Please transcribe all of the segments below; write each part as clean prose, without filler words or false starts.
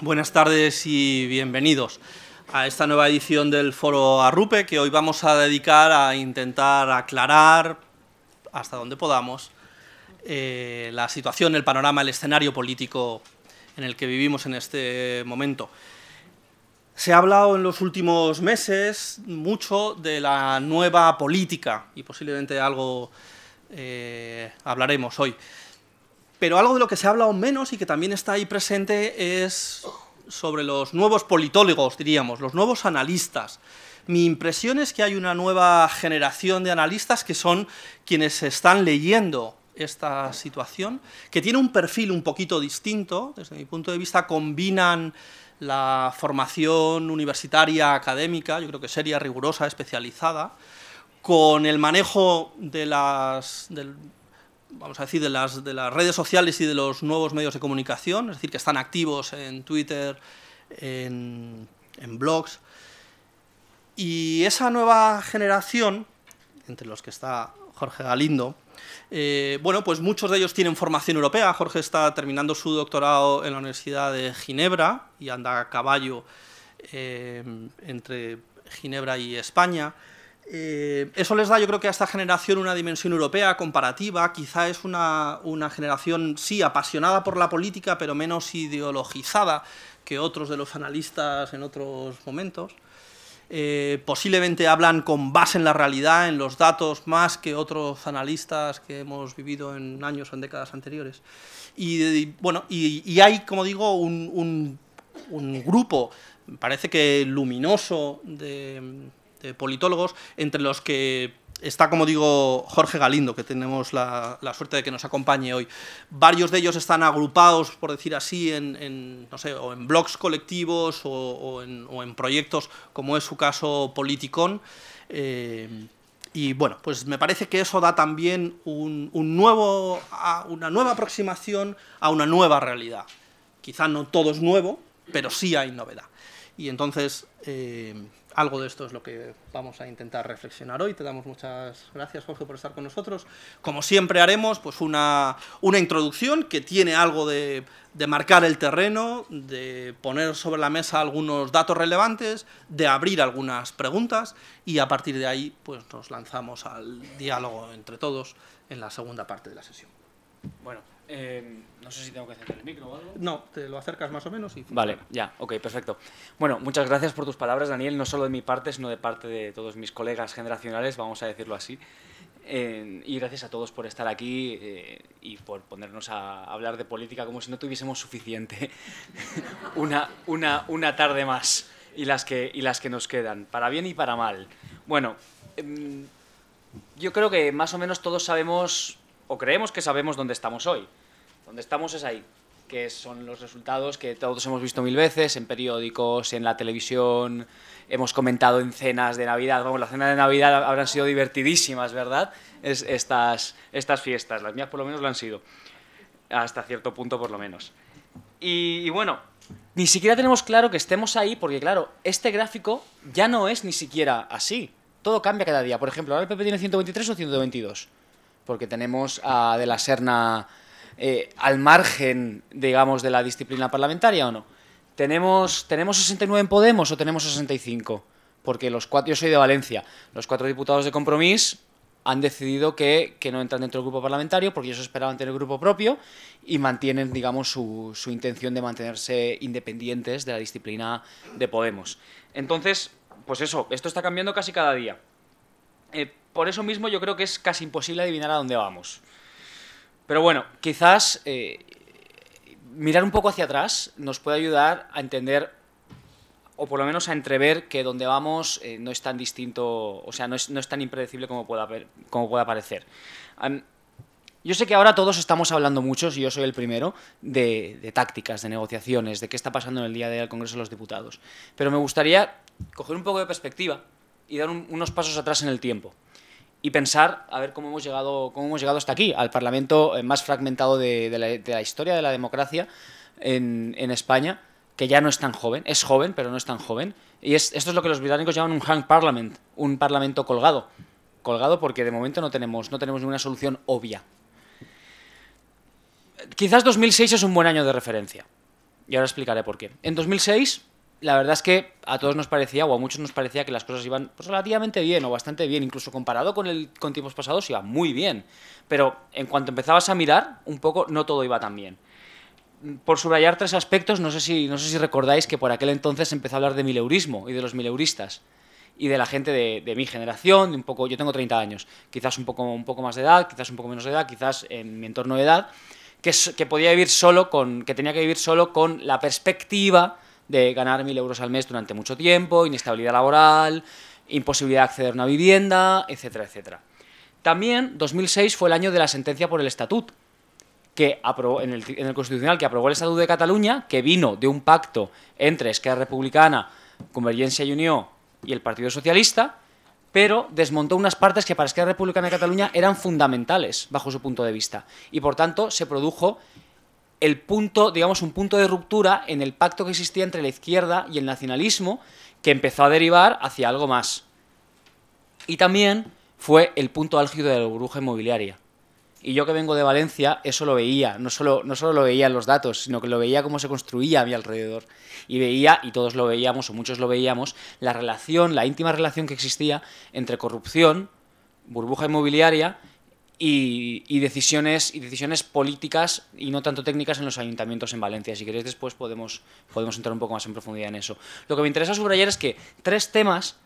Buenas tardes y bienvenidos a esta nueva edición del Foro Arrupe, que hoy vamos a dedicar a intentar aclarar, hasta donde podamos, la situación, el panorama, el escenario político en el que vivimos en este momento. Se ha hablado en los últimos meses mucho de la nueva política, y posiblemente algo hablaremos hoy. Pero algo de lo que se ha hablado menos y que también está ahí presente es sobre los nuevos politólogos, diríamos, los nuevos analistas. Mi impresión es que hay una nueva generación de analistas que son quienes están leyendo esta situación, que tiene un perfil un poquito distinto, desde mi punto de vista combinan la formación universitaria académica, yo creo que seria, rigurosa, especializada, con el manejo de las redes sociales y de los nuevos medios de comunicación, es decir, que están activos en Twitter, en blogs. Y esa nueva generación, entre los que está Jorge Galindo, bueno, pues muchos de ellos tienen formación europea. Jorge está terminando su doctorado en la Universidad de Ginebra y anda a caballo entre Ginebra y España. Eso les da, yo creo, que a esta generación una dimensión europea comparativa. Quizá es una generación, sí, apasionada por la política, pero menos ideologizada que otros de los analistas en otros momentos. Posiblemente hablan con base en la realidad, en los datos, más que otros analistas que hemos vivido en años o en décadas anteriores. Bueno, y hay, como digo, un grupo, parece que luminoso, de politólogos, entre los que está, como digo, Jorge Galindo, que tenemos la suerte de que nos acompañe hoy. Varios de ellos están agrupados, por decir así, no sé, o en blogs colectivos o en proyectos, como es su caso Politicón. Y bueno, pues me parece que eso da también una nueva aproximación a una nueva realidad. Quizá no todo es nuevo, pero sí hay novedad. Y entonces algo de esto es lo que vamos a intentar reflexionar hoy. Te damos muchas gracias, Jorge, por estar con nosotros. Como siempre haremos pues una introducción que tiene algo de marcar el terreno, de poner sobre la mesa algunos datos relevantes, de abrir algunas preguntas y a partir de ahí pues nos lanzamos al diálogo entre todos en la segunda parte de la sesión. Bueno, no sé si tengo que acercar el micro o algo. No, te lo acercas más o menos y... Vale, ya, ok, perfecto. Bueno, muchas gracias por tus palabras, Daniel, no solo de mi parte, sino de parte de todos mis colegas generacionales, vamos a decirlo así. Y gracias a todos por estar aquí y por ponernos a hablar de política como si no tuviésemos suficiente una tarde más y las que nos quedan, para bien y para mal. Bueno, yo creo que más o menos todos sabemos, o creemos que sabemos dónde estamos hoy. Donde estamos es ahí, que son los resultados que todos hemos visto mil veces, en periódicos, en la televisión, hemos comentado en cenas de Navidad. Vamos, las cenas de Navidad habrán sido divertidísimas, ¿verdad? Estas fiestas, las mías por lo menos lo han sido, hasta cierto punto por lo menos. Y bueno, ni siquiera tenemos claro que estemos ahí, porque claro, este gráfico ya no es ni siquiera así. Todo cambia cada día. Por ejemplo, ahora el PP tiene 123 o 122, porque tenemos a De la Serna al margen, digamos, de la disciplina parlamentaria, ¿o no? ¿Tenemos 69 en Podemos o tenemos 65? Porque yo soy de Valencia, los 4 diputados de Compromís han decidido que no entran dentro del grupo parlamentario porque ellos esperaban tener grupo propio y mantienen, digamos, su intención de mantenerse independientes de la disciplina de Podemos. Entonces, pues eso, esto está cambiando casi cada día. Por eso mismo yo creo que es casi imposible adivinar a dónde vamos. Pero bueno, quizás mirar un poco hacia atrás nos puede ayudar a entender, o por lo menos a entrever, que donde vamos no es tan distinto, o sea, no es tan impredecible como pueda parecer. Yo sé que ahora todos estamos hablando mucho, y yo soy el primero, de tácticas, de negociaciones, de qué está pasando en el día a día del Congreso de los Diputados. Pero me gustaría coger un poco de perspectiva y dar unos pasos atrás en el tiempo. Y pensar a ver cómo hemos llegado hasta aquí, al Parlamento más fragmentado de la historia de la democracia en España, que ya no es tan joven, es joven, pero no es tan joven. Y esto es lo que los británicos llaman un hung parliament, un parlamento colgado. Colgado porque de momento no tenemos ninguna solución obvia. Quizás 2006 es un buen año de referencia. Y ahora explicaré por qué. En 2006, la verdad es que a todos nos parecía, o a muchos nos parecía, que las cosas iban pues, relativamente bien, o bastante bien, incluso comparado con tiempos pasados, iba muy bien. Pero en cuanto empezabas a mirar, un poco, no todo iba tan bien. Por subrayar 3 aspectos, no sé si recordáis que por aquel entonces empezó a hablar de mileurismo y de los mileuristas y de la gente de mi generación, de un poco, yo tengo 30 años, quizás un poco más de edad, quizás un poco menos de edad, quizás en mi entorno de edad, que podía vivir solo que tenía que vivir solo con la perspectiva de ganar 1.000 euros al mes durante mucho tiempo, inestabilidad laboral, imposibilidad de acceder a una vivienda, etcétera, etcétera. También 2006 fue el año de la sentencia por el Estatut, que aprobó en el Constitucional, que aprobó el Estatut de Cataluña, que vino de un pacto entre Esquerra Republicana, Convergencia y Unió y el Partido Socialista, pero desmontó unas partes que para Esquerra Republicana de Cataluña eran fundamentales bajo su punto de vista. Y por tanto se produjo el punto, digamos, un punto de ruptura en el pacto que existía entre la izquierda y el nacionalismo, que empezó a derivar hacia algo más. Y también fue el punto álgido de la burbuja inmobiliaria. Y yo que vengo de Valencia, eso lo veía, no solo lo veía en los datos, sino que lo veía cómo se construía a mi alrededor. Y veía, y todos lo veíamos, o muchos lo veíamos, la íntima relación que existía entre corrupción, burbuja inmobiliaria y decisiones políticas y no tanto técnicas en los ayuntamientos en Valencia. Si queréis después podemos entrar un poco más en profundidad en eso. Lo que me interesa subrayar es que 3 temas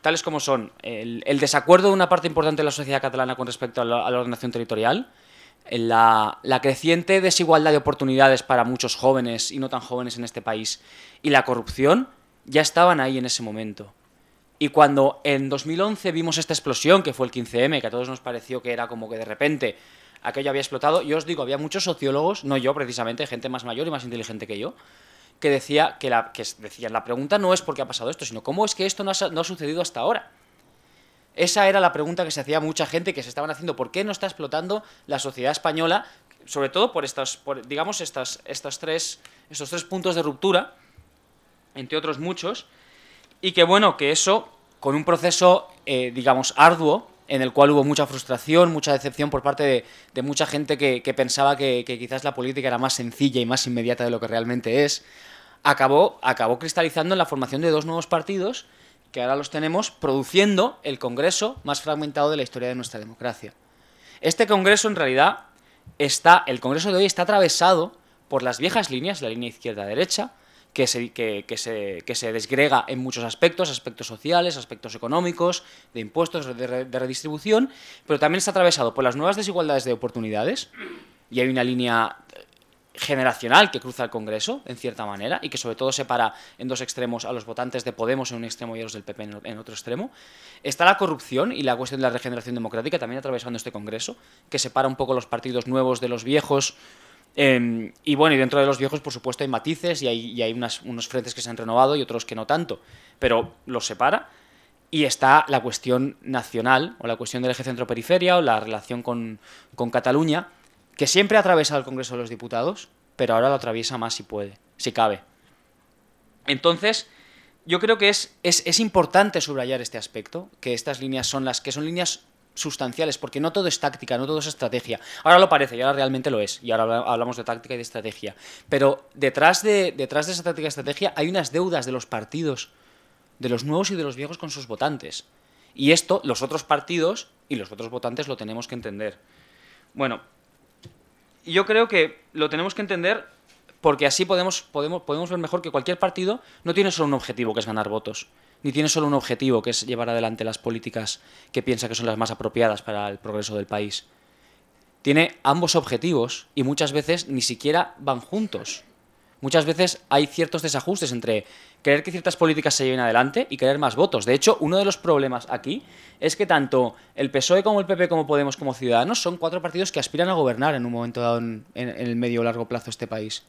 tales como son el desacuerdo de una parte importante de la sociedad catalana con respecto a la ordenación territorial, la creciente desigualdad de oportunidades para muchos jóvenes y no tan jóvenes en este país, y la corrupción, ya estaban ahí en ese momento. Y cuando en 2011 vimos esta explosión, que fue el 15M, que a todos nos pareció que era como que de repente aquello había explotado, yo os digo, había muchos sociólogos, no yo precisamente, gente más mayor y más inteligente que yo, que decían, la pregunta no es por qué ha pasado esto, sino cómo es que esto no ha sucedido hasta ahora. Esa era la pregunta que se hacía mucha gente, que se estaban haciendo, ¿por qué no está explotando la sociedad española? Sobre todo por estos 3 puntos de ruptura, entre otros muchos, y que bueno, que eso, con un proceso, digamos, arduo, en el cual hubo mucha frustración, mucha decepción por parte de mucha gente que pensaba que quizás la política era más sencilla y más inmediata de lo que realmente es, acabó cristalizando en la formación de 2 nuevos partidos que ahora los tenemos produciendo el Congreso más fragmentado de la historia de nuestra democracia. Este Congreso, en realidad, el Congreso de hoy está atravesado por las viejas líneas, la línea izquierda-derecha, que se desgrega en muchos aspectos sociales, aspectos económicos, de impuestos, de redistribución, pero también está atravesado por las nuevas desigualdades de oportunidades, y hay una línea generacional que cruza el Congreso, en cierta manera, y que sobre todo separa en 2 extremos a los votantes de Podemos en un extremo y a los del PP en otro extremo. Está la corrupción y la cuestión de la regeneración democrática también atravesando este Congreso, que separa un poco los partidos nuevos de los viejos. Y bueno, y dentro de los viejos, por supuesto, hay matices y hay unos frentes que se han renovado y otros que no tanto, pero los separa. Y está la cuestión nacional, o la cuestión del eje centro-periferia, o la relación con Cataluña, que siempre ha atravesado el Congreso de los Diputados, pero ahora lo atraviesa más si puede, si cabe. Entonces, yo creo que es importante subrayar este aspecto, que estas líneas son líneas sustanciales, porque no todo es táctica, no todo es estrategia. Ahora lo parece y ahora realmente lo es, y ahora hablamos de táctica y de estrategia. Pero detrás de esa táctica y estrategia hay unas deudas de los partidos, de los nuevos y de los viejos con sus votantes. Y esto, los otros partidos y los otros votantes lo tenemos que entender. Bueno, yo creo que lo tenemos que entender porque así podemos ver mejor que cualquier partido no tiene solo un objetivo, que es ganar votos, ni tiene solo un objetivo, que es llevar adelante las políticas que piensa que son las más apropiadas para el progreso del país. Tiene ambos objetivos y muchas veces ni siquiera van juntos. Muchas veces hay ciertos desajustes entre querer que ciertas políticas se lleven adelante y querer más votos. De hecho, uno de los problemas aquí es que tanto el PSOE como el PP, como Podemos, como Ciudadanos son 4 partidos que aspiran a gobernar en un momento dado en el medio o largo plazo este país.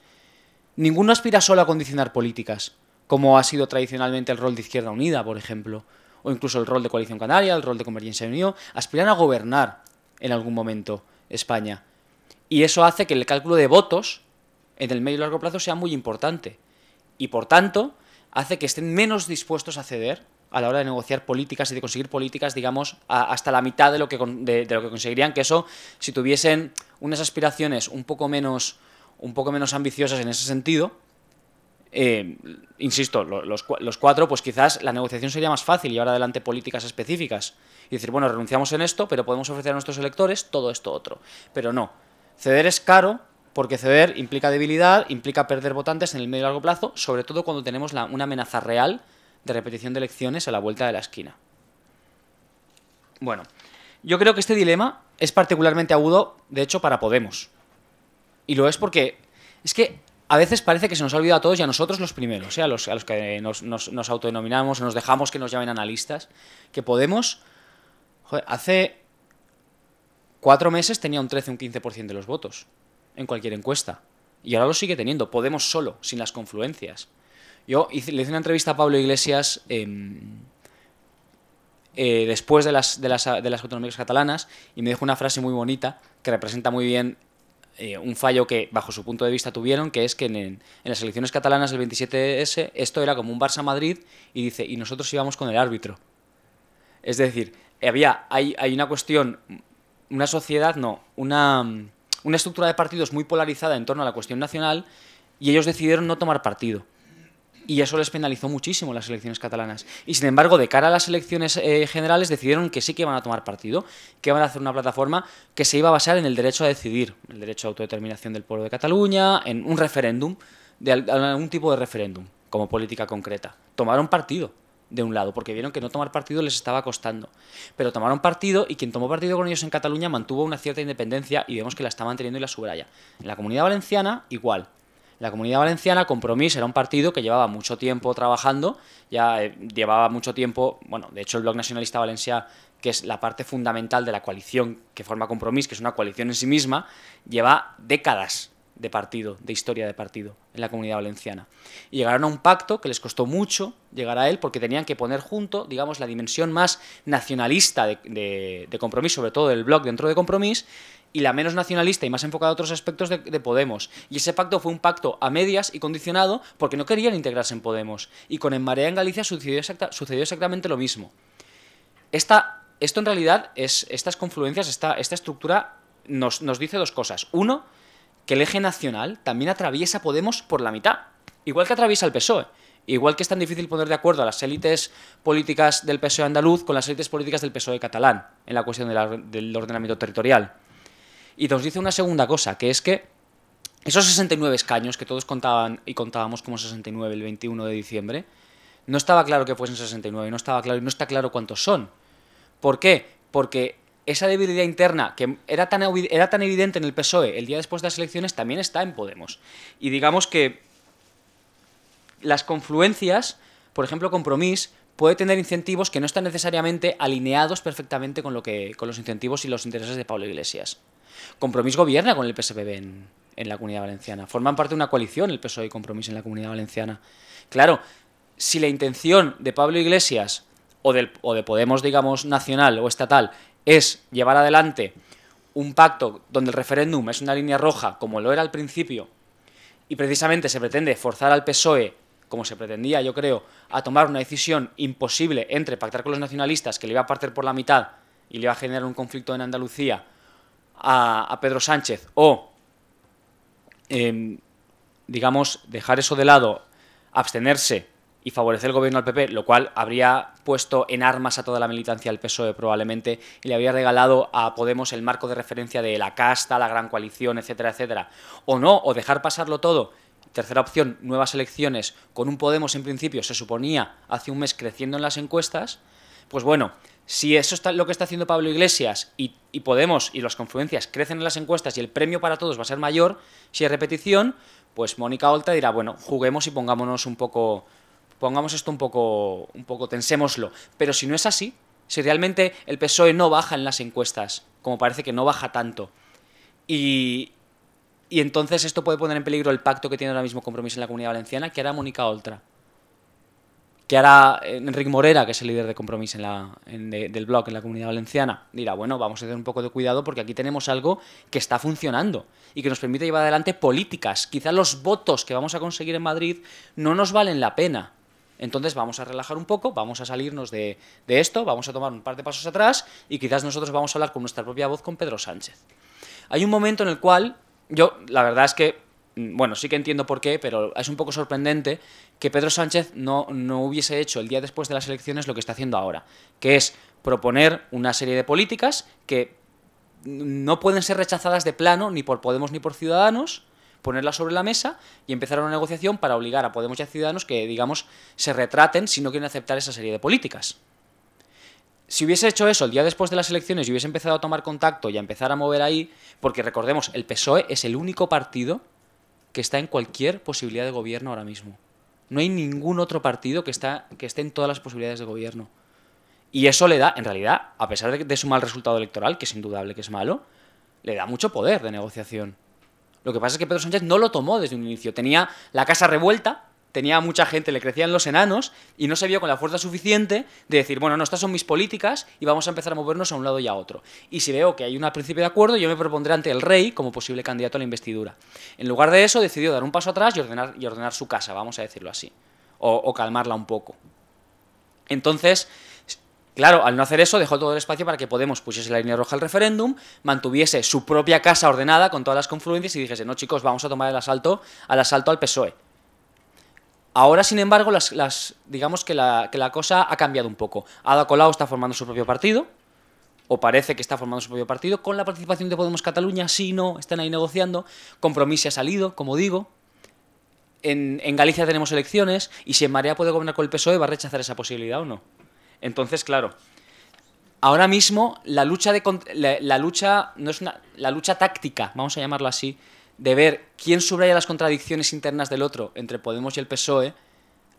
Ninguno aspira solo a condicionar políticas, como ha sido tradicionalmente el rol de Izquierda Unida, por ejemplo, o incluso el rol de Coalición Canaria, el rol de Convergencia y Unió. Aspiran a gobernar en algún momento España. Y eso hace que el cálculo de votos en el medio y largo plazo sea muy importante. Y por tanto, hace que estén menos dispuestos a ceder a la hora de negociar políticas y de conseguir políticas, digamos, hasta la mitad de lo que conseguirían, que eso, si tuviesen unas aspiraciones un poco menos un poco menos ambiciosas en ese sentido, insisto, los cuatro, pues quizás la negociación sería más fácil, llevar adelante políticas específicas y decir, bueno, renunciamos en esto, pero podemos ofrecer a nuestros electores todo esto otro. Pero no, ceder es caro, porque ceder implica debilidad, implica perder votantes en el medio y largo plazo, sobre todo cuando tenemos una amenaza real de repetición de elecciones a la vuelta de la esquina. Bueno, yo creo que este dilema es particularmente agudo, de hecho, para Podemos. Y lo es porque es que a veces parece que se nos ha olvidado a todos y a nosotros los primeros, a los que nos autodenominamos, nos dejamos que nos llamen analistas, que Podemos, joder, hace 4 meses tenía un 13 o un 15% de los votos en cualquier encuesta. Y ahora lo sigue teniendo, Podemos solo, sin las confluencias. Yo le hice una entrevista a Pablo Iglesias después de las autonómicas catalanas y me dijo una frase muy bonita que representa muy bien un fallo que, bajo su punto de vista, tuvieron, que es que en las elecciones catalanas del 27S esto era como un Barça-Madrid y dice, y nosotros íbamos con el árbitro. Es decir, hay una cuestión, una sociedad, no, una estructura de partidos muy polarizada en torno a la cuestión nacional y ellos decidieron no tomar partido. Y eso les penalizó muchísimo las elecciones catalanas. Y sin embargo, de cara a las elecciones generales, decidieron que sí que iban a tomar partido, que iban a hacer una plataforma que se iba a basar en el derecho a decidir, el derecho a autodeterminación del pueblo de Cataluña, en un referéndum, de algún tipo de referéndum, como política concreta. Tomaron partido de un lado, porque vieron que no tomar partido les estaba costando. Pero tomaron partido y quien tomó partido con ellos en Cataluña mantuvo una cierta independencia y vemos que la está manteniendo y la subraya. En la Comunidad Valenciana, igual. En la Comunidad Valenciana, Compromís era un partido que llevaba mucho tiempo trabajando, llevaba mucho tiempo, bueno, de hecho el Bloc Nacionalista Valencià, que es la parte fundamental de la coalición que forma Compromís, que es una coalición en sí misma, lleva décadas de partido, de historia de partido en la Comunidad Valenciana. Y llegaron a un pacto que les costó mucho llegar a él porque tenían que poner junto, digamos, la dimensión más nacionalista de Compromís, sobre todo del Bloc dentro de Compromís, y la menos nacionalista y más enfocada a otros aspectos de Podemos. Y ese pacto fue un pacto a medias y condicionado porque no querían integrarse en Podemos. Y con En Marea en Galicia sucedió exactamente lo mismo. Esto en realidad, estas confluencias, esta estructura nos dice dos cosas. Uno, que el eje nacional también atraviesa Podemos por la mitad, igual que atraviesa el PSOE. Igual que es tan difícil poner de acuerdo a las élites políticas del PSOE andaluz con las élites políticas del PSOE catalán en la cuestión del ordenamiento territorial. Y nos dice una segunda cosa, que es que esos 69 escaños que todos contaban y contábamos como 69 el 21 de diciembre, no estaba claro que fuesen 69, no estaba claro y no está claro cuántos son. ¿Por qué? Porque esa debilidad interna que era tan evidente en el PSOE el día después de las elecciones también está en Podemos. Y digamos que las confluencias, por ejemplo, Compromís, puede tener incentivos que no están necesariamente alineados perfectamente con los incentivos y los intereses de Pablo Iglesias. Compromís gobierna con el PSPB en la Comunidad Valenciana. Forman parte de una coalición el PSOE y Compromís en la Comunidad Valenciana. Claro, si la intención de Pablo Iglesias o de Podemos, digamos, nacional o estatal es llevar adelante un pacto donde el referéndum es una línea roja, como lo era al principio, y precisamente se pretende forzar al PSOE, como se pretendía, yo creo, a tomar una decisión imposible entre pactar con los nacionalistas, que le iba a partir por la mitad y le iba a generar un conflicto en Andalucía a Pedro Sánchez, o, digamos, dejar eso de lado, abstenerse y favorecer el gobierno al PP, lo cual habría puesto en armas a toda la militancia del PSOE probablemente, y le habría regalado a Podemos el marco de referencia de la casta, la gran coalición, etcétera, etcétera. O no, o dejar pasarlo todo. Tercera opción, nuevas elecciones, con un Podemos en principio, se suponía, hace un mes creciendo en las encuestas. Pues bueno, si eso es lo que está haciendo Pablo Iglesias y Podemos y las confluencias crecen en las encuestas y el premio para todos va a ser mayor, si hay repetición, pues Mónica Oltra dirá, bueno, juguemos y pongamos esto un poco, tensémoslo. Pero si no es así, si realmente el PSOE no baja en las encuestas, como parece que no baja tanto, y entonces esto puede poner en peligro el pacto que tiene ahora mismo Compromís en la Comunidad Valenciana, que hará Mónica Oltra, que hará Enric Morera, que es el líder de Compromís del Bloc en la Comunidad Valenciana. Dirá, bueno, vamos a tener un poco de cuidado porque aquí tenemos algo que está funcionando y que nos permite llevar adelante políticas. Quizá los votos que vamos a conseguir en Madrid no nos valen la pena. Entonces vamos a relajar un poco, vamos a salirnos de esto, vamos a tomar un par de pasos atrás y quizás nosotros vamos a hablar con nuestra propia voz con Pedro Sánchez. Hay un momento en el cual yo, la verdad es que bueno, sí que entiendo por qué, pero es un poco sorprendente que Pedro Sánchez no hubiese hecho el día después de las elecciones lo que está haciendo ahora, que es proponer una serie de políticas que no pueden ser rechazadas de plano ni por Podemos ni por Ciudadanos, ponerlas sobre la mesa y empezar una negociación para obligar a Podemos y a Ciudadanos que, digamos, se retraten si no quieren aceptar esa serie de políticas. Si hubiese hecho eso el día después de las elecciones y hubiese empezado a tomar contacto y a empezar a mover ahí, porque recordemos, el PSOE es el único partido que está en cualquier posibilidad de gobierno ahora mismo. No hay ningún otro partido que esté en todas las posibilidades de gobierno. Y eso le da, en realidad, a pesar de su mal resultado electoral, que es indudable que es malo, le da mucho poder de negociación. Lo que pasa es que Pedro Sánchez no lo tomó desde un inicio. Tenía la casa revuelta, tenía mucha gente, le crecían los enanos y no se vio con la fuerza suficiente de decir, bueno, no, estas son mis políticas y vamos a empezar a movernos a un lado y a otro. Y si veo que hay un principio de acuerdo, yo me propondré ante el rey como posible candidato a la investidura. En lugar de eso, decidió dar un paso atrás y ordenar su casa, vamos a decirlo así, o calmarla un poco. Entonces, claro, al no hacer eso, dejó todo el espacio para que Podemos pusiese la línea roja al referéndum, mantuviese su propia casa ordenada con todas las confluencias y dijese, no chicos, vamos a tomar el asalto al PSOE. Ahora, sin embargo, digamos que la cosa ha cambiado un poco. Ada Colau está formando su propio partido, o parece que está formando su propio partido, con la participación de Podemos Cataluña, sí, no, están ahí negociando. Compromís ha salido, como digo. En Galicia tenemos elecciones, y si en Marea puede gobernar con el PSOE, ¿va a rechazar esa posibilidad o no? Entonces, claro, ahora mismo la lucha no es la lucha táctica, vamos a llamarlo así, de ver quién subraya las contradicciones internas del otro entre Podemos y el PSOE,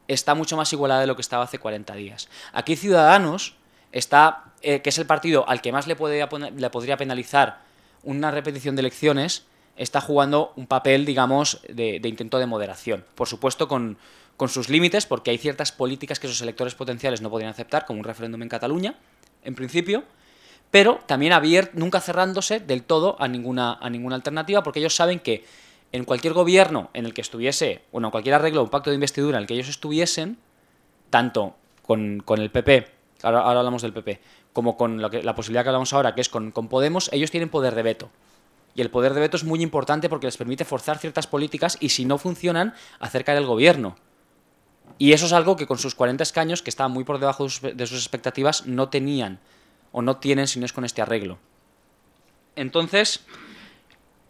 está mucho más igualada de lo que estaba hace 40 días. Aquí Ciudadanos está, que es el partido al que más le podría penalizar una repetición de elecciones, está jugando un papel, digamos, de intento de moderación. Por supuesto, con sus límites, porque hay ciertas políticas que sus electores potenciales no podrían aceptar, como un referéndum en Cataluña, en principio, pero también nunca cerrándose del todo a ninguna alternativa, porque ellos saben que en cualquier gobierno en el que estuviese, bueno, en cualquier arreglo o un pacto de investidura en el que ellos estuviesen, tanto con el PP, ahora hablamos del PP, como con la posibilidad que hablamos ahora, que es con Podemos, ellos tienen poder de veto. Y el poder de veto es muy importante porque les permite forzar ciertas políticas y, si no funcionan, hacer caer el gobierno. Y eso es algo que con sus 40 escaños, que estaban muy por debajo de sus expectativas, no tenían o no tienen si no es con este arreglo. Entonces,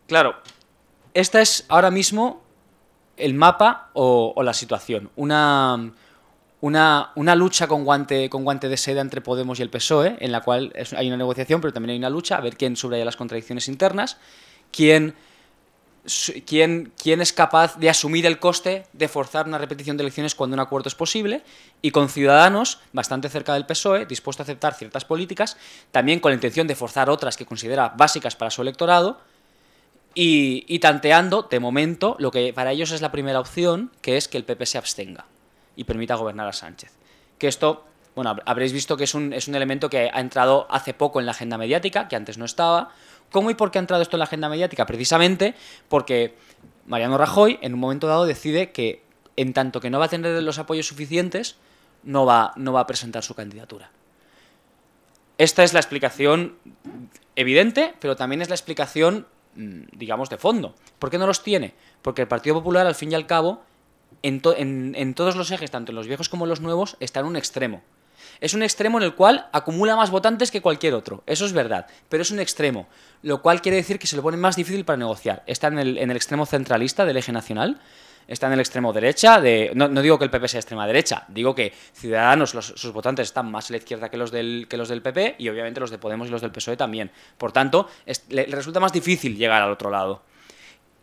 claro, esta es ahora mismo el mapa o la situación. Una lucha con guante de seda entre Podemos y el PSOE, en la cual hay una negociación, pero también hay una lucha a ver quién subraya las contradicciones internas, quién es capaz de asumir el coste de forzar una repetición de elecciones cuando un acuerdo es posible, y con Ciudadanos, bastante cerca del PSOE, dispuesto a aceptar ciertas políticas, también con la intención de forzar otras que considera básicas para su electorado, y tanteando, de momento, lo que para ellos es la primera opción, que es que el PP se abstenga y permita gobernar a Sánchez. Que esto, bueno, habréis visto que es un elemento que ha entrado hace poco en la agenda mediática, que antes no estaba. ¿Cómo y por qué ha entrado esto en la agenda mediática? Precisamente porque Mariano Rajoy, en un momento dado, decide que, en tanto que no va a tener los apoyos suficientes, no va a presentar su candidatura. Esta es la explicación evidente, pero también es la explicación, digamos, de fondo. ¿Por qué no los tiene? Porque el Partido Popular, al fin y al cabo, en todos los ejes, tanto en los viejos como en los nuevos, está en un extremo. Es un extremo en el cual acumula más votantes que cualquier otro, eso es verdad, pero es un extremo, lo cual quiere decir que se lo pone más difícil para negociar. Está en el extremo centralista del eje nacional, está en el extremo derecha, no digo que el PP sea extrema derecha, digo que Ciudadanos, sus votantes están más a la izquierda que los del PP, y obviamente los de Podemos y los del PSOE también. Por tanto, le resulta más difícil llegar al otro lado.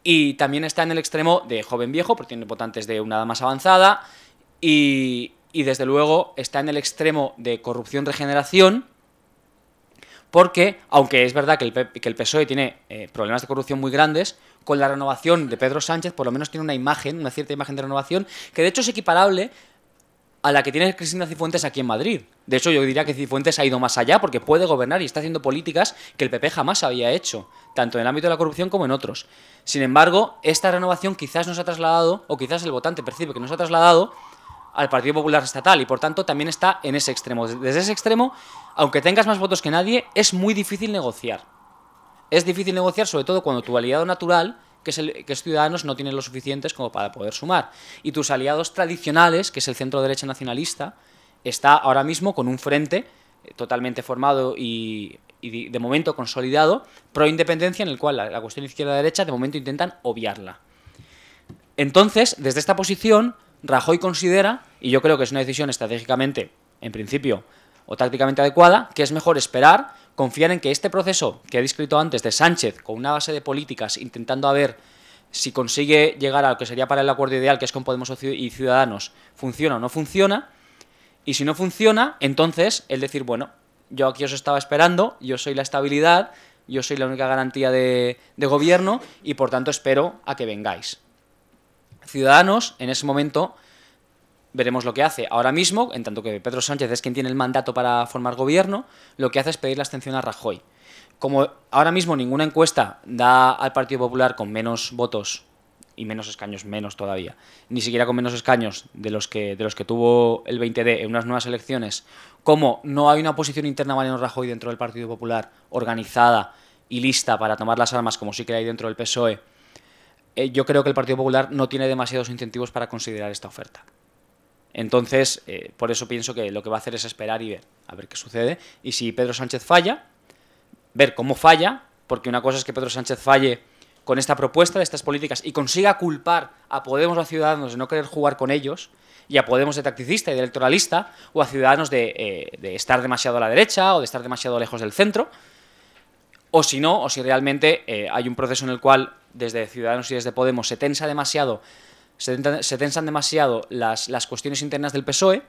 Y también está en el extremo de joven-viejo, porque tiene votantes de una edad más avanzada, y desde luego está en el extremo de corrupción-regeneración, porque, aunque es verdad que el PSOE tiene problemas de corrupción muy grandes, con la renovación de Pedro Sánchez por lo menos tiene una cierta imagen de renovación, que de hecho es equiparable a la que tiene Cristina Cifuentes aquí en Madrid. De hecho, yo diría que Cifuentes ha ido más allá porque puede gobernar y está haciendo políticas que el PP jamás había hecho, tanto en el ámbito de la corrupción como en otros. Sin embargo, esta renovación quizás nos ha trasladado, o quizás el votante percibe que nos ha trasladado al Partido Popular Estatal, y por tanto también está en ese extremo. Desde ese extremo, aunque tengas más votos que nadie, es muy difícil negociar. Es difícil negociar, sobre todo cuando tu aliado natural, que es Ciudadanos, no tienen los suficientes como para poder sumar. Y tus aliados tradicionales, que es el centro-derecha nacionalista, está ahora mismo con un frente totalmente formado y de momento consolidado, pro-independencia, en el cual la cuestión izquierda-derecha de momento intentan obviarla. Entonces, desde esta posición, Rajoy considera, y yo creo que es una decisión estratégicamente, en principio, o tácticamente adecuada, que es mejor esperar, confiar en que este proceso que he descrito antes de Sánchez, con una base de políticas, intentando a ver si consigue llegar a lo que sería para el acuerdo ideal, que es con Podemos y Ciudadanos, funciona o no funciona, y si no funciona, entonces el decir, bueno, yo aquí os estaba esperando, yo soy la estabilidad, yo soy la única garantía de gobierno, y por tanto espero a que vengáis. Ciudadanos, en ese momento, veremos lo que hace. Ahora mismo, en tanto que Pedro Sánchez es quien tiene el mandato para formar gobierno, lo que hace es pedir la abstención a Rajoy. Como ahora mismo ninguna encuesta da al Partido Popular con menos votos y menos escaños, menos todavía, ni siquiera con menos escaños de los que tuvo el 20D en unas nuevas elecciones, como no hay una oposición interna a Mariano Rajoy dentro del Partido Popular organizada y lista para tomar las armas como sí que hay dentro del PSOE, yo creo que el Partido Popular no tiene demasiados incentivos para considerar esta oferta. Entonces, por eso pienso que lo que va a hacer es esperar y ver, a ver qué sucede. Y si Pedro Sánchez falla, ver cómo falla, porque una cosa es que Pedro Sánchez falle con esta propuesta de estas políticas y consiga culpar a Podemos o a Ciudadanos de no querer jugar con ellos, y a Podemos de tacticista y de electoralista, o a Ciudadanos de estar demasiado a la derecha o de estar demasiado lejos del centro, o si no, o si realmente hay un proceso en el cual desde Ciudadanos y desde Podemos se tensan demasiado las cuestiones internas del PSOE,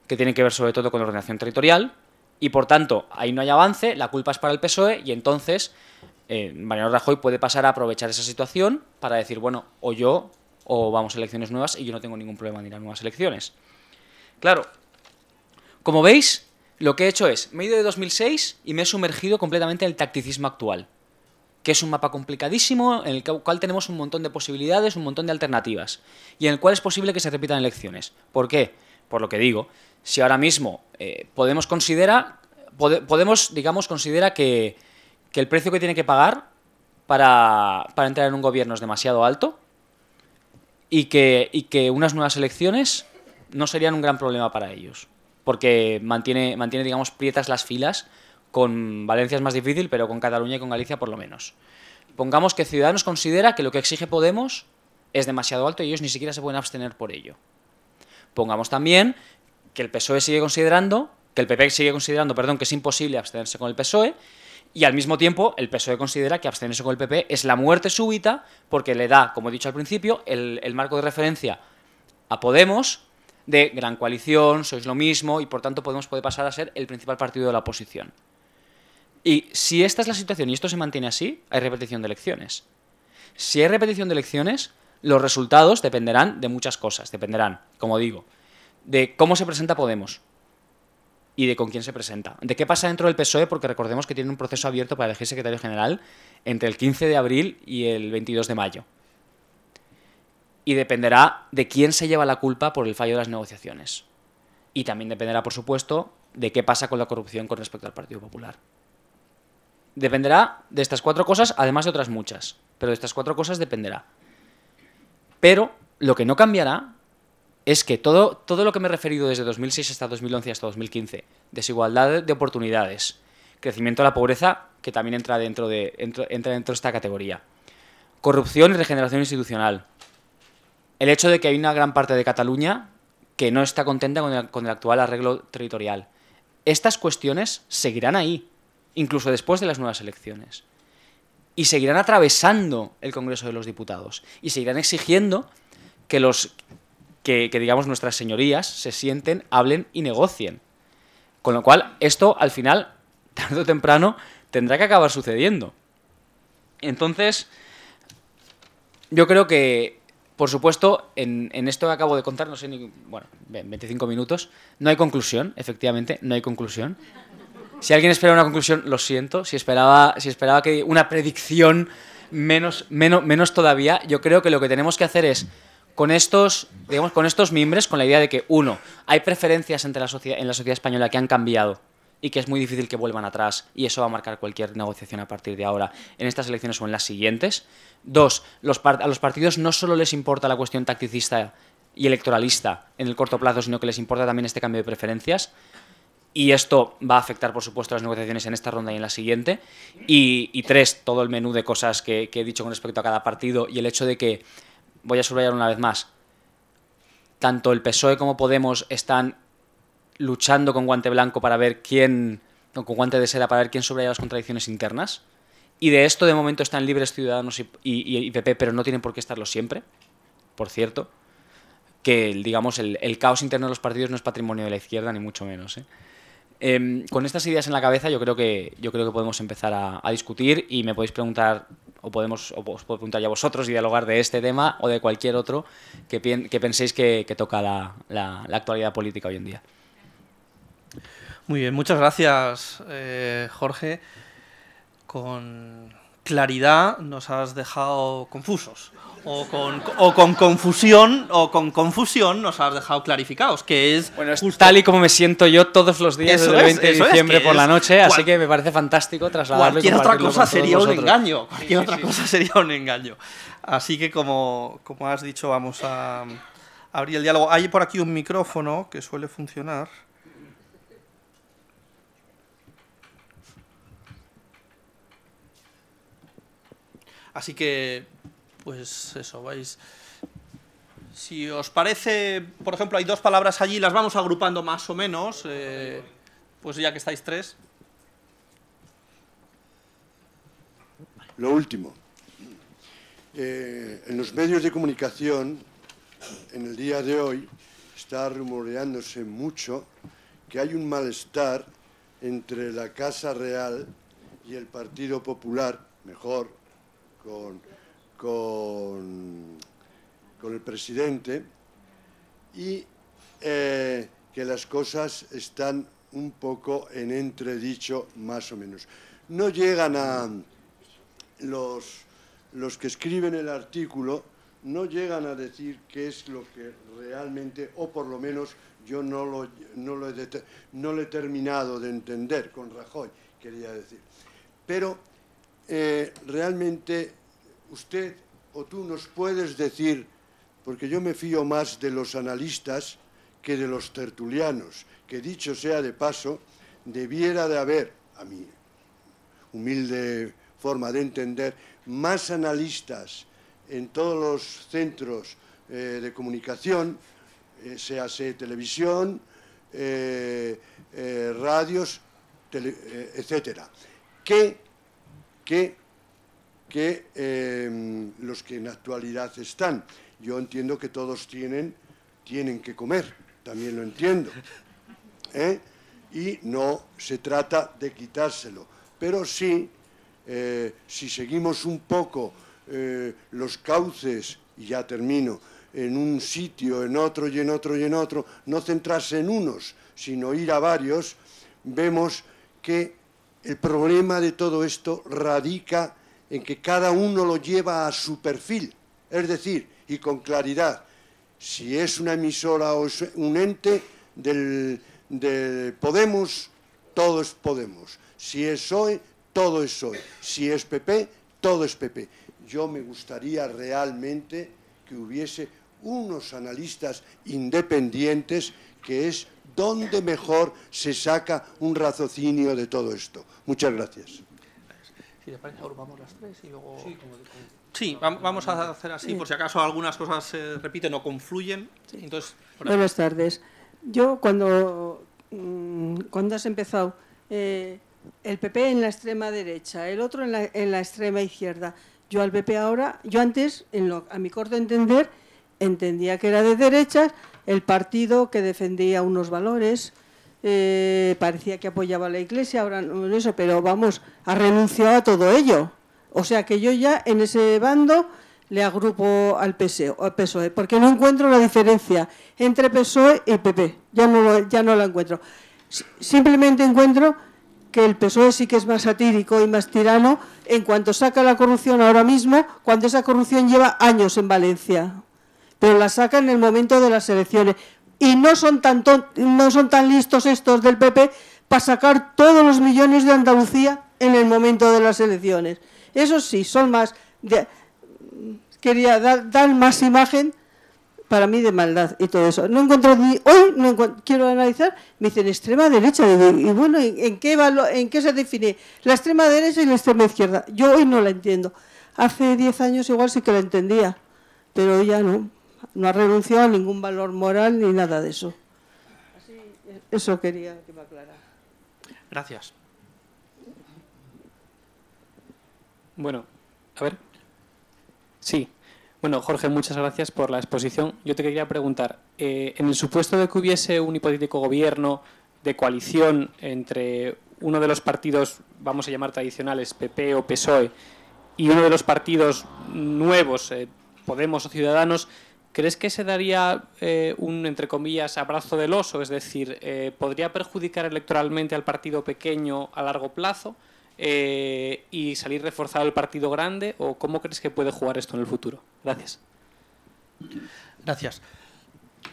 que tienen que ver sobre todo con la ordenación territorial, y por tanto ahí no hay avance, la culpa es para el PSOE, y entonces Mariano Rajoy puede pasar a aprovechar esa situación para decir, bueno, o yo o vamos a elecciones nuevas, y yo no tengo ningún problema en ir a nuevas elecciones. Claro, como veis, lo que he hecho es, me he ido de 2006 y me he sumergido completamente en el tacticismo actual, que es un mapa complicadísimo, en el cual tenemos un montón de posibilidades, un montón de alternativas, y en el cual es posible que se repitan elecciones. ¿Por qué? Por lo que digo, si ahora mismo Podemos considera que el precio que tiene que pagar para entrar en un gobierno es demasiado alto, y que unas nuevas elecciones no serían un gran problema para ellos, porque mantiene digamos, prietas las filas. Con Valencia es más difícil, pero con Cataluña y con Galicia por lo menos. Pongamos que Ciudadanos considera que lo que exige Podemos es demasiado alto y ellos ni siquiera se pueden abstener por ello. Pongamos también que el PSOE sigue considerando, que el PP sigue considerando, perdón, que es imposible abstenerse con el PSOE, y al mismo tiempo el PSOE considera que abstenerse con el PP es la muerte súbita, porque le da, como he dicho al principio, el marco de referencia a Podemos de gran coalición, sois lo mismo, y por tanto Podemos puede pasar a ser el principal partido de la oposición. Y si esta es la situación y esto se mantiene así, hay repetición de elecciones. Si hay repetición de elecciones, los resultados dependerán de muchas cosas. Dependerán, como digo, de cómo se presenta Podemos y de con quién se presenta. De qué pasa dentro del PSOE, porque recordemos que tiene un proceso abierto para elegir secretario general entre el 15 de abril y el 22 de mayo. Y dependerá de quién se lleva la culpa por el fallo de las negociaciones. Y también dependerá, por supuesto, de qué pasa con la corrupción con respecto al Partido Popular. Dependerá de estas cuatro cosas, además de otras muchas. Pero de estas cuatro cosas dependerá. Pero lo que no cambiará es que todo lo que me he referido desde 2006 hasta 2011 hasta 2015, desigualdad de oportunidades, crecimiento de la pobreza, que también entra dentro de esta categoría, corrupción y regeneración institucional, el hecho de que hay una gran parte de Cataluña que no está contenta con el actual arreglo territorial. Estas cuestiones seguirán ahí, incluso después de las nuevas elecciones. Y seguirán atravesando el Congreso de los Diputados. Y seguirán exigiendo que digamos, nuestras señorías se sienten, hablen y negocien. Con lo cual, esto, al final, tarde o temprano, tendrá que acabar sucediendo. Entonces, yo creo que, por supuesto, en esto que acabo de contar, no sé ni... Bueno, 25 minutos, no hay conclusión, efectivamente, no hay conclusión. Si alguien espera una conclusión, lo siento. Si esperaba que una predicción, menos todavía. Yo creo que lo que tenemos que hacer es, con estos mimbres, con la idea de que, uno, hay preferencias en la sociedad española que han cambiado y que es muy difícil que vuelvan atrás, y eso va a marcar cualquier negociación a partir de ahora, en estas elecciones o en las siguientes. 2, a los partidos no solo les importa la cuestión tacticista y electoralista en el corto plazo, sino que les importa también este cambio de preferencias. Y esto va a afectar, por supuesto, las negociaciones en esta ronda y en la siguiente. Y 3, todo el menú de cosas que he dicho con respecto a cada partido y el hecho de que, voy a subrayar una vez más, tanto el PSOE como Podemos están luchando con guante blanco para ver quién, con guante de seda para ver quién subraya las contradicciones internas. Y de esto, de momento, están libres Ciudadanos y PP, pero no tienen por qué estarlo siempre, por cierto. Que, digamos, el caos interno de los partidos no es patrimonio de la izquierda, ni mucho menos, ¿eh? Con estas ideas en la cabeza yo creo que podemos empezar a discutir, y me podéis preguntar, o os puedo preguntar ya vosotros y dialogar de este tema o de cualquier otro que penséis que toca la actualidad política hoy en día. Muy bien, muchas gracias, Jorge. Con claridad nos has dejado confusos. O con confusión nos has dejado clarificados, que es... Bueno, es tal y como me siento yo todos los días desde el 20 de diciembre por la noche, así que me parece fantástico trasladarlo. Cualquier otra cosa sería un engaño. Cualquier otra cosa sería un engaño. Así que, como has dicho, vamos a abrir el diálogo. Hay por aquí un micrófono que suele funcionar. Así que... pues eso, vais... Si os parece, por ejemplo, hay 2 palabras allí, las vamos agrupando más o menos, pues ya que estáis 3. Lo último. En los medios de comunicación, en el día de hoy, está rumoreándose mucho que hay un malestar entre la Casa Real y el Partido Popular, mejor, con el presidente, y que las cosas están un poco en entredicho, más o menos. No llegan a... Los que escriben el artículo no llegan a decir qué es lo que realmente, o por lo menos yo no lo he terminado de entender, con Rajoy, quería decir. Pero realmente usted o tú nos puedes decir, porque yo me fío más de los analistas que de los tertulianos, que dicho sea de paso, debiera de haber, a mi humilde forma de entender, más analistas en todos los centros de comunicación, séase televisión, radios, etcétera, que los que en la actualidad están. Yo entiendo que todos tienen que comer, también lo entiendo, y no se trata de quitárselo, pero sí, si seguimos un poco los cauces, y ya termino, en un sitio, en otro y en otro y en otro, no centrarse en unos, sino ir a varios, vemos que el problema de todo esto radica en que cada uno lo lleva a su perfil, es decir, y con claridad, si es una emisora o es un ente de Podemos, todo es Podemos, si es PSOE, todo es PSOE, si es PP, todo es PP. Yo me gustaría realmente que hubiese unos analistas independientes, que es donde mejor se saca un raciocinio de todo esto. Muchas gracias. Si te parece, agrupamos las 3 y luego... Sí, vamos a hacer así, por si acaso algunas cosas se repiten o confluyen. Sí. Entonces, buenas tardes. Yo, cuando has empezado, el PP en la extrema derecha, el otro en la extrema izquierda, yo al PP ahora, yo antes, a mi corto entender, entendía que era de derechas, el partido que defendía unos valores, parecía que apoyaba a la Iglesia, ahora no eso, pero vamos, ha renunciado a todo ello. O sea que yo ya en ese bando le agrupo al PSOE, porque no encuentro la diferencia entre PSOE y PP, ya no la encuentro. Simplemente encuentro que el PSOE sí que es más satírico y más tirano en cuanto saca la corrupción ahora mismo, cuando esa corrupción lleva años en Valencia, pero la saca en el momento de las elecciones. Y no son tan listos estos del PP para sacar todos los millones de Andalucía en el momento de las elecciones. Eso sí, son más... quería dar más imagen para mí de maldad y todo eso. No encuentro ni hoy, quiero analizar, me dicen extrema derecha, y bueno, ¿en qué se define la extrema derecha y la extrema izquierda? Yo hoy no la entiendo. Hace 10 años igual sí que la entendía, pero ya no ha renunciado a ningún valor moral ni nada de eso. Así, eso quería que me aclarara. Gracias. Bueno, a ver. Sí. Bueno, Jorge, muchas gracias por la exposición. Yo te quería preguntar, en el supuesto de que hubiese un hipotético gobierno de coalición entre uno de los partidos, vamos a llamar tradicionales, PP o PSOE, y uno de los partidos nuevos, Podemos o Ciudadanos, ¿crees que se daría un, entre comillas, abrazo del oso? Es decir, ¿podría perjudicar electoralmente al partido pequeño a largo plazo y salir reforzado el partido grande? ¿O cómo crees que puede jugar esto en el futuro? Gracias. Gracias.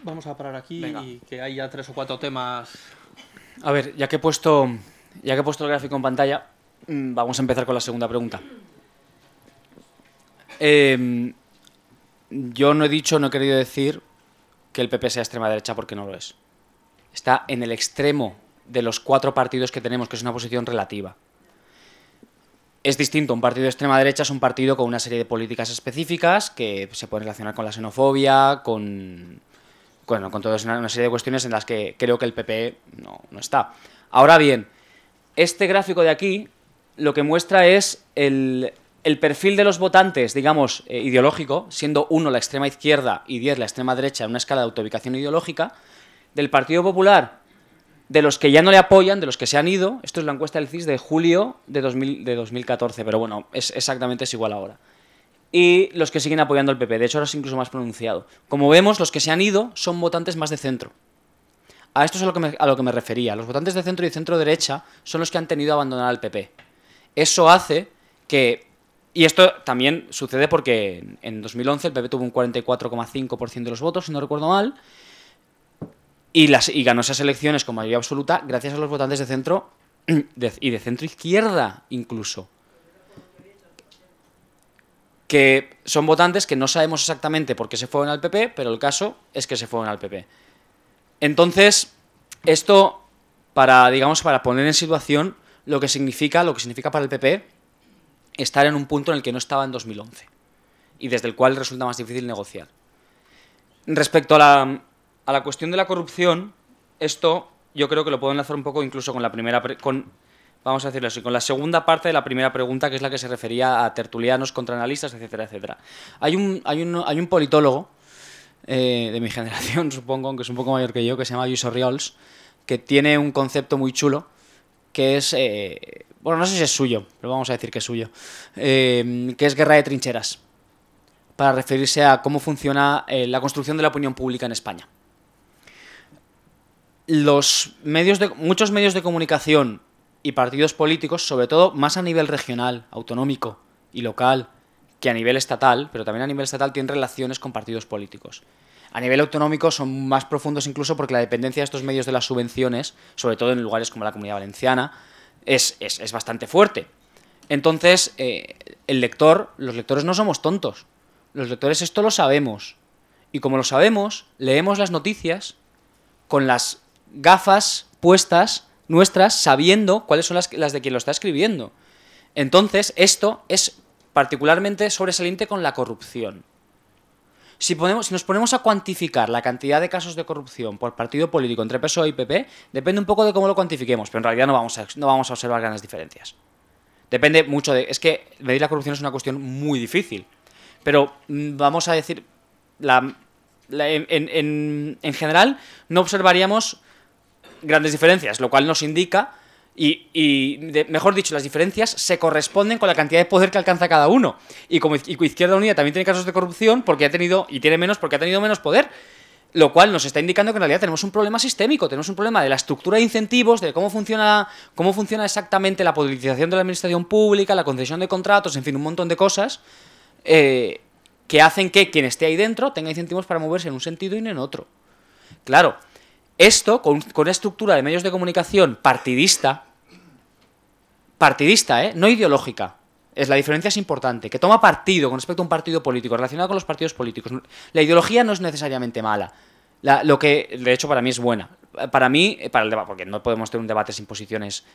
Vamos a parar aquí. Venga. Y que hay ya 3 o 4 temas. A ver, ya que he puesto el gráfico en pantalla, vamos a empezar con la segunda pregunta. Yo no he querido decir que el PP sea extrema derecha, porque no lo es. Está en el extremo de los 4 partidos que tenemos, que es una posición relativa. Es distinto, un partido de extrema derecha es un partido con una serie de políticas específicas que se pueden relacionar con la xenofobia, con toda una serie de cuestiones en las que creo que el PP no está. Ahora bien, este gráfico de aquí lo que muestra es el perfil de los votantes, digamos, ideológico, siendo 1 la extrema izquierda y 10 la extrema derecha en una escala de autoubicación ideológica, del Partido Popular, de los que ya no le apoyan, de los que se han ido. Esto es la encuesta del CIS de julio de 2014, pero bueno, exactamente es igual ahora. Y los que siguen apoyando al PP, de hecho ahora es incluso más pronunciado. Como vemos, los que se han ido son votantes más de centro. A esto es a lo que me refería. Los votantes de centro y centro derecha son los que han tenido que abandonar al PP. Eso hace que... Y esto también sucede porque en 2011 el PP tuvo un 44,5% de los votos, si no recuerdo mal, y ganó esas elecciones con mayoría absoluta gracias a los votantes de centro y de centro izquierda incluso. Que son votantes que no sabemos exactamente por qué se fueron al PP, pero el caso es que se fueron al PP. Entonces, esto, para poner en situación lo que significa para el PP estar en un punto en el que no estaba en 2011 y desde el cual resulta más difícil negociar. Respecto a la cuestión de la corrupción, esto yo creo que lo puedo enlazar un poco incluso con la primera, vamos a decirlo así, con la segunda parte de la primera pregunta, que es la que se refería a tertulianos contra analistas, etcétera, etcétera. Hay un politólogo de mi generación, supongo, aunque es un poco mayor que yo, que se llama Lluís Orriols, que tiene un concepto muy chulo, que es, bueno, no sé si es suyo, pero vamos a decir que es suyo, que es guerra de trincheras, para referirse a cómo funciona la construcción de la opinión pública en España. Muchos medios de comunicación y partidos políticos, sobre todo más a nivel regional, autonómico y local, que a nivel estatal, pero también a nivel estatal tienen relaciones con partidos políticos. A nivel autonómico son más profundos incluso porque la dependencia de estos medios de las subvenciones, sobre todo en lugares como la Comunidad Valenciana, es bastante fuerte. Entonces, los lectores no somos tontos. Los lectores esto lo sabemos. Y como lo sabemos, leemos las noticias con las gafas puestas nuestras, sabiendo cuáles son las de quien lo está escribiendo. Entonces, esto es particularmente sobresaliente con la corrupción. Si nos ponemos a cuantificar la cantidad de casos de corrupción por partido político entre PSOE y PP, depende un poco de cómo lo cuantifiquemos, pero en realidad no vamos a observar grandes diferencias. Depende mucho de... Es que medir la corrupción es una cuestión muy difícil, pero vamos a decir... En general no observaríamos grandes diferencias, lo cual nos indica, mejor dicho, las diferencias se corresponden con la cantidad de poder que alcanza cada uno. Y como Izquierda Unida también tiene casos de corrupción porque tiene menos porque ha tenido menos poder, lo cual nos está indicando que en realidad tenemos un problema sistémico, tenemos un problema de la estructura de incentivos, de cómo funciona exactamente la politización de la administración pública, la concesión de contratos, en fin, un montón de cosas que hacen que quien esté ahí dentro tenga incentivos para moverse en un sentido y no en otro. Claro, esto, con una estructura de medios de comunicación partidista, no ideológica, la diferencia es importante, que toma partido con respecto a un partido político, relacionado con los partidos políticos. La ideología no es necesariamente mala, lo que de hecho para mí es buena. Para mí, para el debate, porque no podemos tener un debate sin posiciones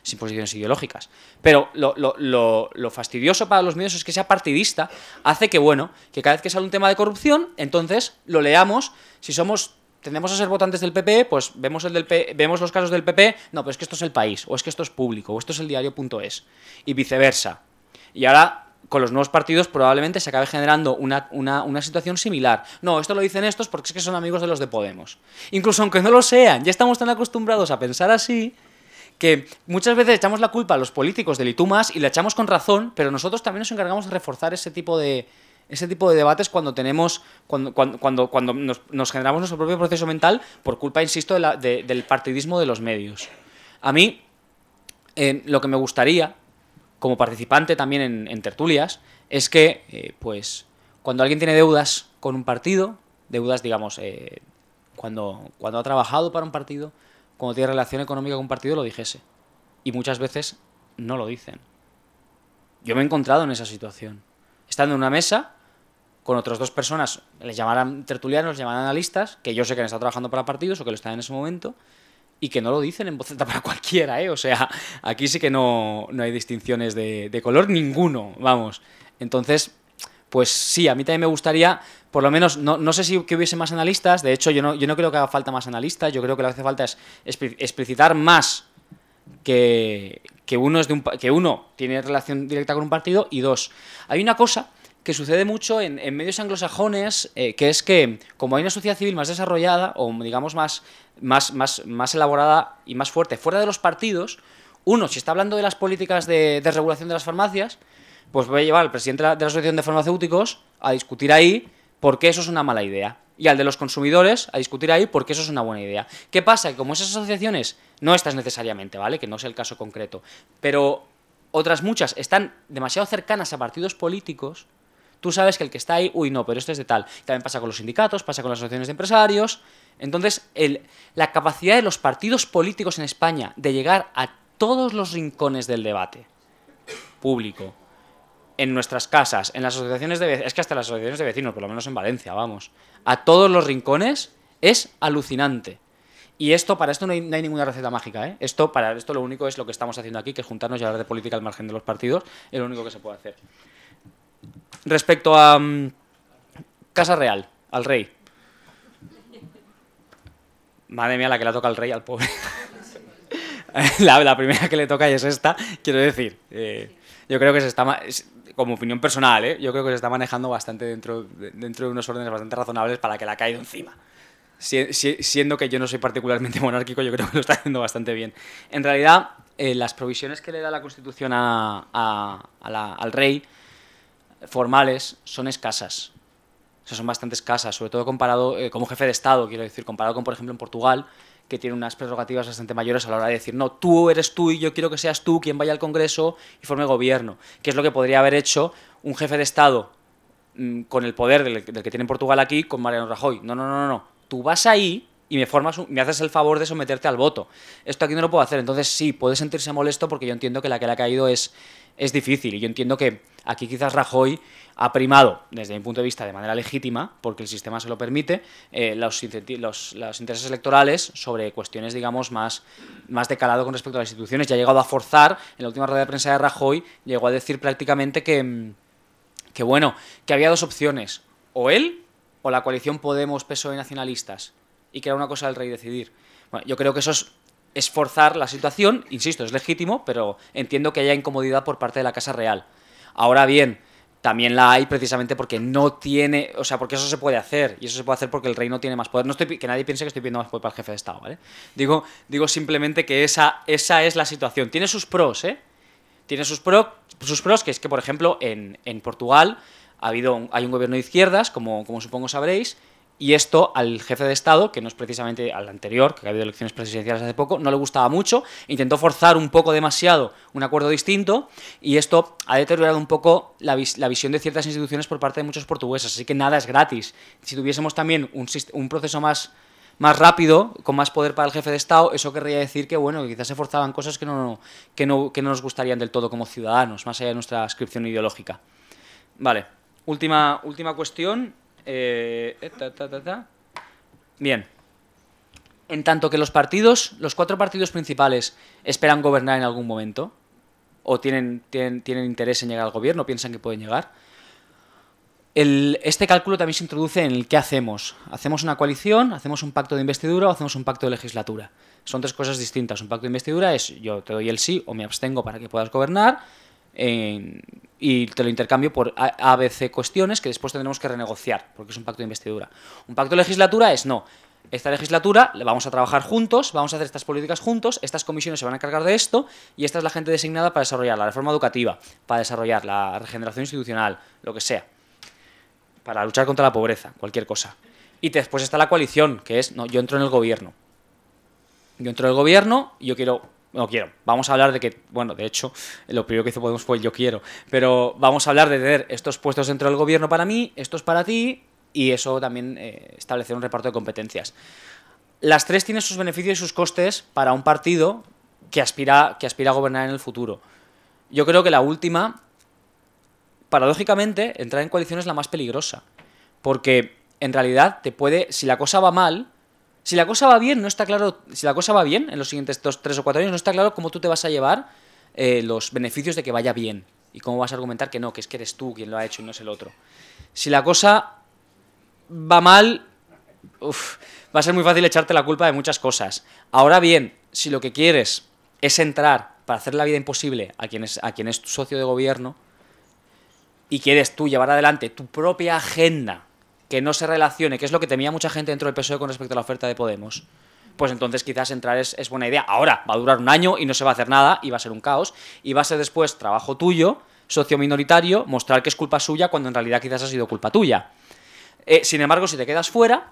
ideológicas, pero lo fastidioso para los medios es que sea partidista, hace que, bueno, que cada vez que sale un tema de corrupción, entonces lo leamos, si tendemos a ser votantes del PP, pues vemos los casos del PP, no, pero es que esto es El País, o es que esto es Público, o esto es el diario.es, y viceversa. Y ahora, con los nuevos partidos, probablemente se acabe generando una situación similar. No, esto lo dicen estos porque es que son amigos de los de Podemos. Incluso aunque no lo sean, ya estamos tan acostumbrados a pensar así que muchas veces echamos la culpa a los políticos del y tú más y la echamos con razón, pero nosotros también nos encargamos de reforzar ese tipo de debates cuando nos generamos nuestro propio proceso mental por culpa, insisto, del partidismo de los medios. A mí, lo que me gustaría, como participante también en tertulias, es que, pues, cuando alguien tiene deudas con un partido, deudas, digamos, cuando ha trabajado para un partido, cuando tiene relación económica con un partido, lo dijese. Y muchas veces no lo dicen. Yo me he encontrado en esa situación. Estando en una mesa con otras dos personas, les llamarán tertulianos, les llamarán analistas, que yo sé que han estado trabajando para partidos o que lo están en ese momento, y que no lo dicen en voz alta para cualquiera, ¿eh? O sea, aquí sí que no hay distinciones de color ninguno, vamos. Entonces, pues sí, a mí también me gustaría, por lo menos, no sé si que hubiese más analistas, de hecho yo no creo que haga falta más analistas, yo creo que lo que hace falta es explicitar más que uno tiene relación directa con un partido, y dos, hay una cosa que sucede mucho en medios anglosajones, que es que, como hay una sociedad civil más desarrollada, o digamos más elaborada y más fuerte fuera de los partidos, uno, si está hablando de las políticas de regulación de las farmacias, pues va a llevar al presidente de la Asociación de Farmacéuticos a discutir ahí por qué eso es una mala idea, y al de los consumidores a discutir ahí por qué eso es una buena idea. ¿Qué pasa? Que como esas asociaciones, no estas necesariamente, ¿vale?, que no es el caso concreto, pero otras muchas están demasiado cercanas a partidos políticos, tú sabes que el que está ahí, uy, no, pero este es de tal. También pasa con los sindicatos, pasa con las asociaciones de empresarios. Entonces, la capacidad de los partidos políticos en España de llegar a todos los rincones del debate público, en nuestras casas, en las asociaciones de vecinos, es que hasta las asociaciones de vecinos, por lo menos en Valencia, vamos, a todos los rincones, es alucinante. Y para esto no hay ninguna receta mágica, ¿eh? Para esto lo único es lo que estamos haciendo aquí, que es juntarnos y hablar de política al margen de los partidos, es lo único que se puede hacer. Respecto a Casa Real, al rey. Madre mía, la que le toca al rey, al pobre. La primera que le toca y es esta. Quiero decir, yo creo que se está, como opinión personal, yo creo que se está manejando bastante dentro de unos órdenes bastante razonables para que le ha caído encima. Siendo que yo no soy particularmente monárquico, yo creo que lo está haciendo bastante bien. En realidad, las provisiones que le da la Constitución al rey, formales, son escasas. O sea, son bastante escasas, sobre todo comparado como jefe de Estado, quiero decir, comparado con, por ejemplo, en Portugal, que tiene unas prerrogativas bastante mayores a la hora de decir, no, tú eres tú y yo quiero que seas tú quien vaya al Congreso y forme gobierno, que es lo que podría haber hecho un jefe de Estado con el poder del que tiene Portugal aquí con Mariano Rajoy. No. Tú vas ahí y me haces el favor de someterte al voto. Esto aquí no lo puedo hacer, entonces sí, puede sentirse molesto porque yo entiendo que la que le ha caído es difícil, y yo entiendo que aquí quizás Rajoy ha primado, desde mi punto de vista, de manera legítima, porque el sistema se lo permite, los intereses electorales sobre cuestiones, digamos, más de calado con respecto a las instituciones. Ya ha llegado a forzar, en la última rueda de prensa de Rajoy, llegó a decir prácticamente que había dos opciones, o él o la coalición Podemos-PSOE nacionalistas, y que era una cosa del rey decidir. Bueno, yo creo que eso es forzar la situación, insisto, es legítimo, pero entiendo que haya incomodidad por parte de la Casa Real. Ahora bien, también la hay precisamente porque no tiene, o sea, porque eso se puede hacer, y eso se puede hacer porque el rey no tiene más poder. Que nadie piense que estoy pidiendo más poder para el jefe de Estado, ¿vale? Digo simplemente que esa es la situación. Tiene sus pros, Tiene sus pros, que es que, por ejemplo, en Portugal hay un gobierno de izquierdas, como supongo sabréis, y esto al jefe de Estado, que no es precisamente al anterior, que ha habido elecciones presidenciales hace poco, no le gustaba mucho, intentó forzar un poco demasiado un acuerdo distinto, y esto ha deteriorado un poco la visión de ciertas instituciones por parte de muchos portugueses, así que nada es gratis. Si tuviésemos también un proceso más más rápido, con más poder para el jefe de Estado, eso querría decir que, bueno, que quizás se forzaban cosas que no nos gustarían del todo como ciudadanos, más allá de nuestra adscripción ideológica. Vale, última cuestión. Bien. En tanto que los 4 partidos principales esperan gobernar en algún momento, o tienen interés en llegar al gobierno, piensan que pueden llegar, este cálculo también se introduce en el qué hacemos. ¿Hacemos una coalición, hacemos un pacto de investidura o hacemos un pacto de legislatura? Son 3 cosas distintas. Un pacto de investidura es yo te doy el sí o me abstengo para que puedas gobernar y te lo intercambio por A, B, C cuestiones que después tendremos que renegociar, porque es un pacto de investidura. Un pacto de legislatura es no. Esta legislatura vamos a trabajar juntos, vamos a hacer estas políticas juntos, estas comisiones se van a encargar de esto y esta es la gente designada para desarrollar la reforma educativa, para desarrollar la regeneración institucional, lo que sea, para luchar contra la pobreza, cualquier cosa. Y después está la coalición, que es, no, yo entro en el gobierno. Yo entro en el gobierno y vamos a hablar de que, bueno, de hecho, lo primero que hizo Podemos fue yo quiero, pero vamos a hablar de tener estos puestos dentro del gobierno para mí, estos para ti, y eso también establecer un reparto de competencias. Las 3 tienen sus beneficios y sus costes para un partido que aspira a gobernar en el futuro. Yo creo que la última, paradójicamente, entrar en coalición es la más peligrosa, porque en realidad si la cosa va mal, si la cosa va bien, no está claro, si la cosa va bien en los siguientes 2, 3 o 4 años, no está claro cómo tú te vas a llevar los beneficios de que vaya bien y cómo vas a argumentar que no, que es que eres tú quien lo ha hecho y no es el otro. Si la cosa va mal, va a ser muy fácil echarte la culpa de muchas cosas. Ahora bien, si lo que quieres es entrar para hacer la vida imposible a quien es tu socio de gobierno y quieres tú llevar adelante tu propia agenda que no se relacione, que es lo que temía mucha gente dentro del PSOE con respecto a la oferta de Podemos, pues entonces quizás entrar es buena idea. Ahora, va a durar un año y no se va a hacer nada y va a ser un caos y va a ser después trabajo tuyo, socio minoritario, mostrar que es culpa suya cuando en realidad quizás ha sido culpa tuya. Sin embargo, si te quedas fuera,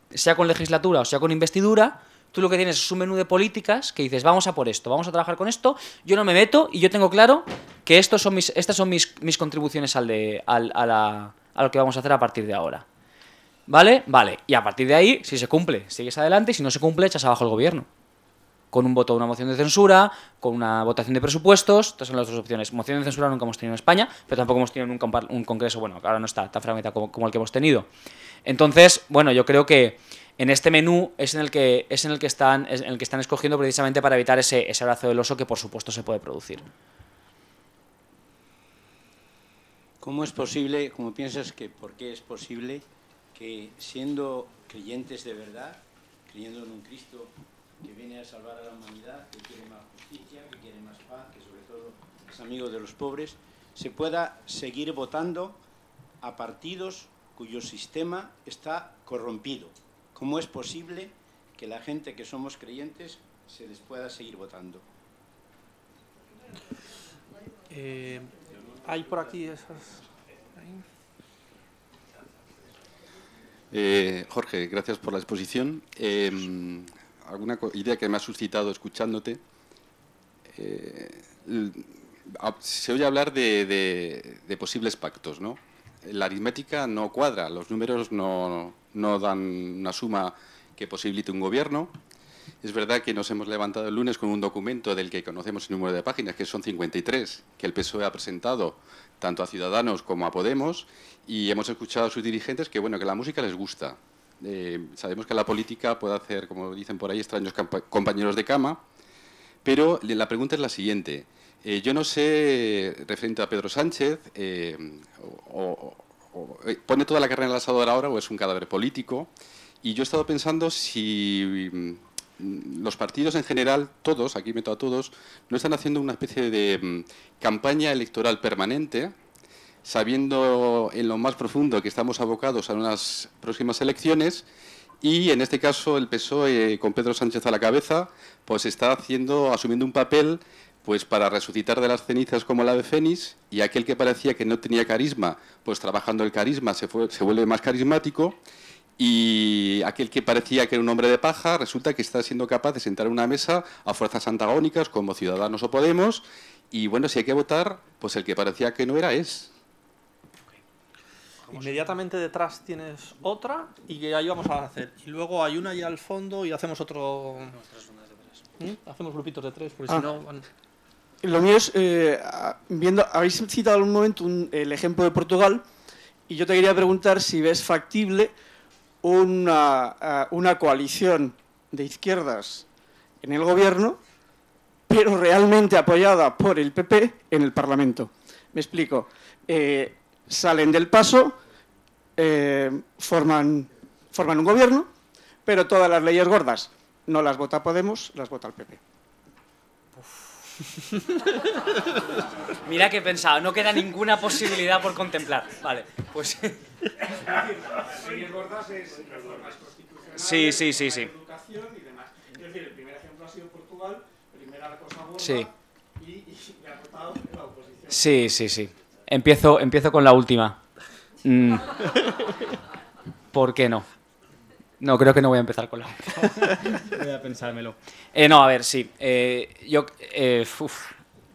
sea con legislatura o sea con investidura, tú lo que tienes es un menú de políticas que dices, vamos a por esto, vamos a trabajar con esto, yo no me meto y yo tengo claro que estas son mis contribuciones a lo que vamos a hacer a partir de ahora. ¿Vale? Vale. Y a partir de ahí, si se cumple, sigues adelante y si no se cumple, echas abajo el gobierno. Con un voto de una moción de censura, con una votación de presupuestos, estas son las 2 opciones. Moción de censura nunca hemos tenido en España, pero tampoco hemos tenido nunca un congreso, bueno, ahora no está tan fragmentado como el que hemos tenido. Entonces, bueno, yo creo que en este menú es en el que están escogiendo precisamente para evitar ese abrazo del oso que por supuesto se puede producir. ¿Cómo es posible, cómo piensas que por qué es posible que siendo creyentes de verdad, creyendo en un Cristo que viene a salvar a la humanidad, que quiere más justicia, que quiere más paz, que sobre todo es amigo de los pobres, se pueda seguir votando a partidos cuyo sistema está corrompido? ¿Cómo es posible que la gente que somos creyentes se les pueda seguir votando? Hay por aquí esas... Jorge, gracias por la exposición. Alguna idea que me ha suscitado escuchándote. Se oye hablar de posibles pactos, ¿no? La aritmética no cuadra, los números no dan una suma que posibilite un gobierno. Es verdad que nos hemos levantado el lunes con un documento del que conocemos el número de páginas, que son 53, que el PSOE ha presentado tanto a Ciudadanos como a Podemos, y hemos escuchado a sus dirigentes que, bueno, que la música les gusta. Sabemos que la política puede hacer, como dicen por ahí, extraños compañeros de cama, pero la pregunta es la siguiente. Yo no sé, referente a Pedro Sánchez, ¿pone toda la carne en el asador ahora o es un cadáver político? Y yo he estado pensando si los partidos en general, todos, aquí meto a todos, no están haciendo una especie de campaña electoral permanente, sabiendo en lo más profundo que estamos abocados a unas próximas elecciones, y en este caso el PSOE, con Pedro Sánchez a la cabeza, pues está asumiendo un papel pues para resucitar de las cenizas como el ave fénix, y aquel que parecía que no tenía carisma, pues trabajando el carisma se vuelve más carismático, y aquel que parecía que era un hombre de paja resulta que está siendo capaz de sentar en una mesa a fuerzas antagónicas como Ciudadanos o Podemos, y bueno, si hay que votar, pues el que parecía que no era es. Inmediatamente detrás tienes otra y que ahí vamos a hacer. Y luego hay una allá al fondo y hacemos otro... Hacemos grupitos de 3, porque si no... Van... Lo mío es, habéis citado en un momento el ejemplo de Portugal, y yo te quería preguntar si ves factible una coalición de izquierdas en el gobierno, pero realmente apoyada por el PP en el Parlamento. Me explico. Salen del paso, forman un gobierno, pero todas las leyes gordas no las vota Podemos, las vota el PP. Mira que he pensado, no queda ninguna posibilidad por contemplar. Vale, pues... Sí. Educación y demás. Es decir, el primer ejemplo ha sido Portugal, primera cosa gorda, sí. y me ha votado en la oposición. Sí. Empiezo con la última. ¿Por qué no? No, creo que no voy a empezar con la última. Voy a pensármelo. No, a ver, sí.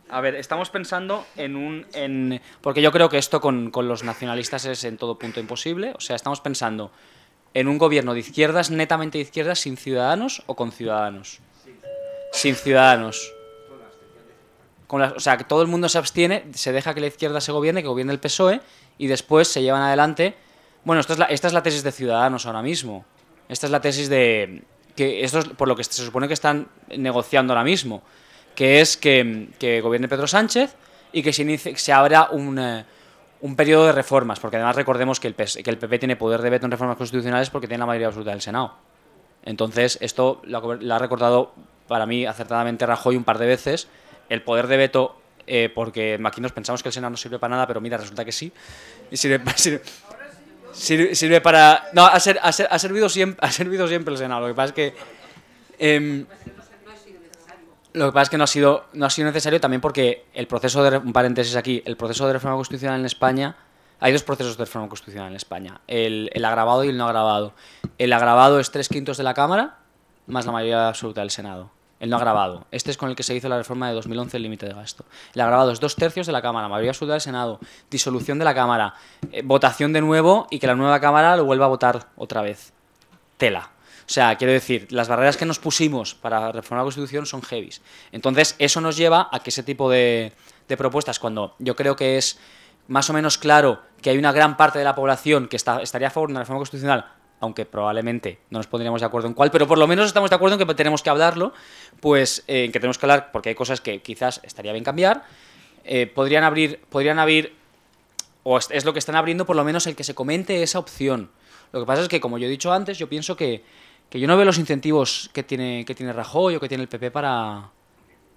A ver, estamos pensando porque yo creo que esto con los nacionalistas es en todo punto imposible. O sea, estamos pensando en un gobierno de izquierdas, netamente de izquierdas, sin Ciudadanos o con Ciudadanos. Sin Ciudadanos. O sea, que todo el mundo se abstiene, se deja que la izquierda se gobierne, que gobierne el PSOE, y después se llevan adelante... Bueno, esta es la tesis de Ciudadanos ahora mismo. Esta es la tesis de... que esto es por lo que se supone que están negociando ahora mismo, que es que gobierne Pedro Sánchez y que se abra un periodo de reformas, porque además recordemos que el PP tiene poder de veto en reformas constitucionales porque tiene la mayoría absoluta del Senado. Entonces, esto lo ha recordado para mí acertadamente Rajoy un par de veces, el poder de veto, porque aquí nos pensamos que el Senado no sirve para nada, pero mira, resulta que sí, y sirve para... No, ha servido siempre el Senado. Lo que pasa es que... no ha sido necesario también porque el proceso de... Un paréntesis aquí. El proceso de reforma constitucional en España... Hay dos procesos de reforma constitucional en España. El agravado y el no agravado. El agravado es 3/5 de la Cámara más la mayoría absoluta del Senado. El no agravado. Este es con el que se hizo la reforma de 2011, el límite de gasto. El agravado es 2/3 de la Cámara, mayoría absoluta del Senado, disolución de la Cámara, votación de nuevo y que la nueva Cámara lo vuelva a votar otra vez. Tela. O sea, quiero decir, las barreras que nos pusimos para reformar la Constitución son heavies. Entonces, eso nos lleva a que ese tipo de propuestas, cuando yo creo que es más o menos claro que hay una gran parte de la población que estaría a favor de una reforma constitucional, aunque probablemente no nos pondríamos de acuerdo en cuál, pero por lo menos estamos de acuerdo en que tenemos que hablarlo, pues que tenemos que hablar porque hay cosas que quizás estaría bien cambiar, podrían abrir, o es lo que están abriendo, por lo menos el que se comente esa opción. Lo que pasa es que, como yo he dicho antes, yo pienso que yo no veo los incentivos que tiene Rajoy o que tiene el PP para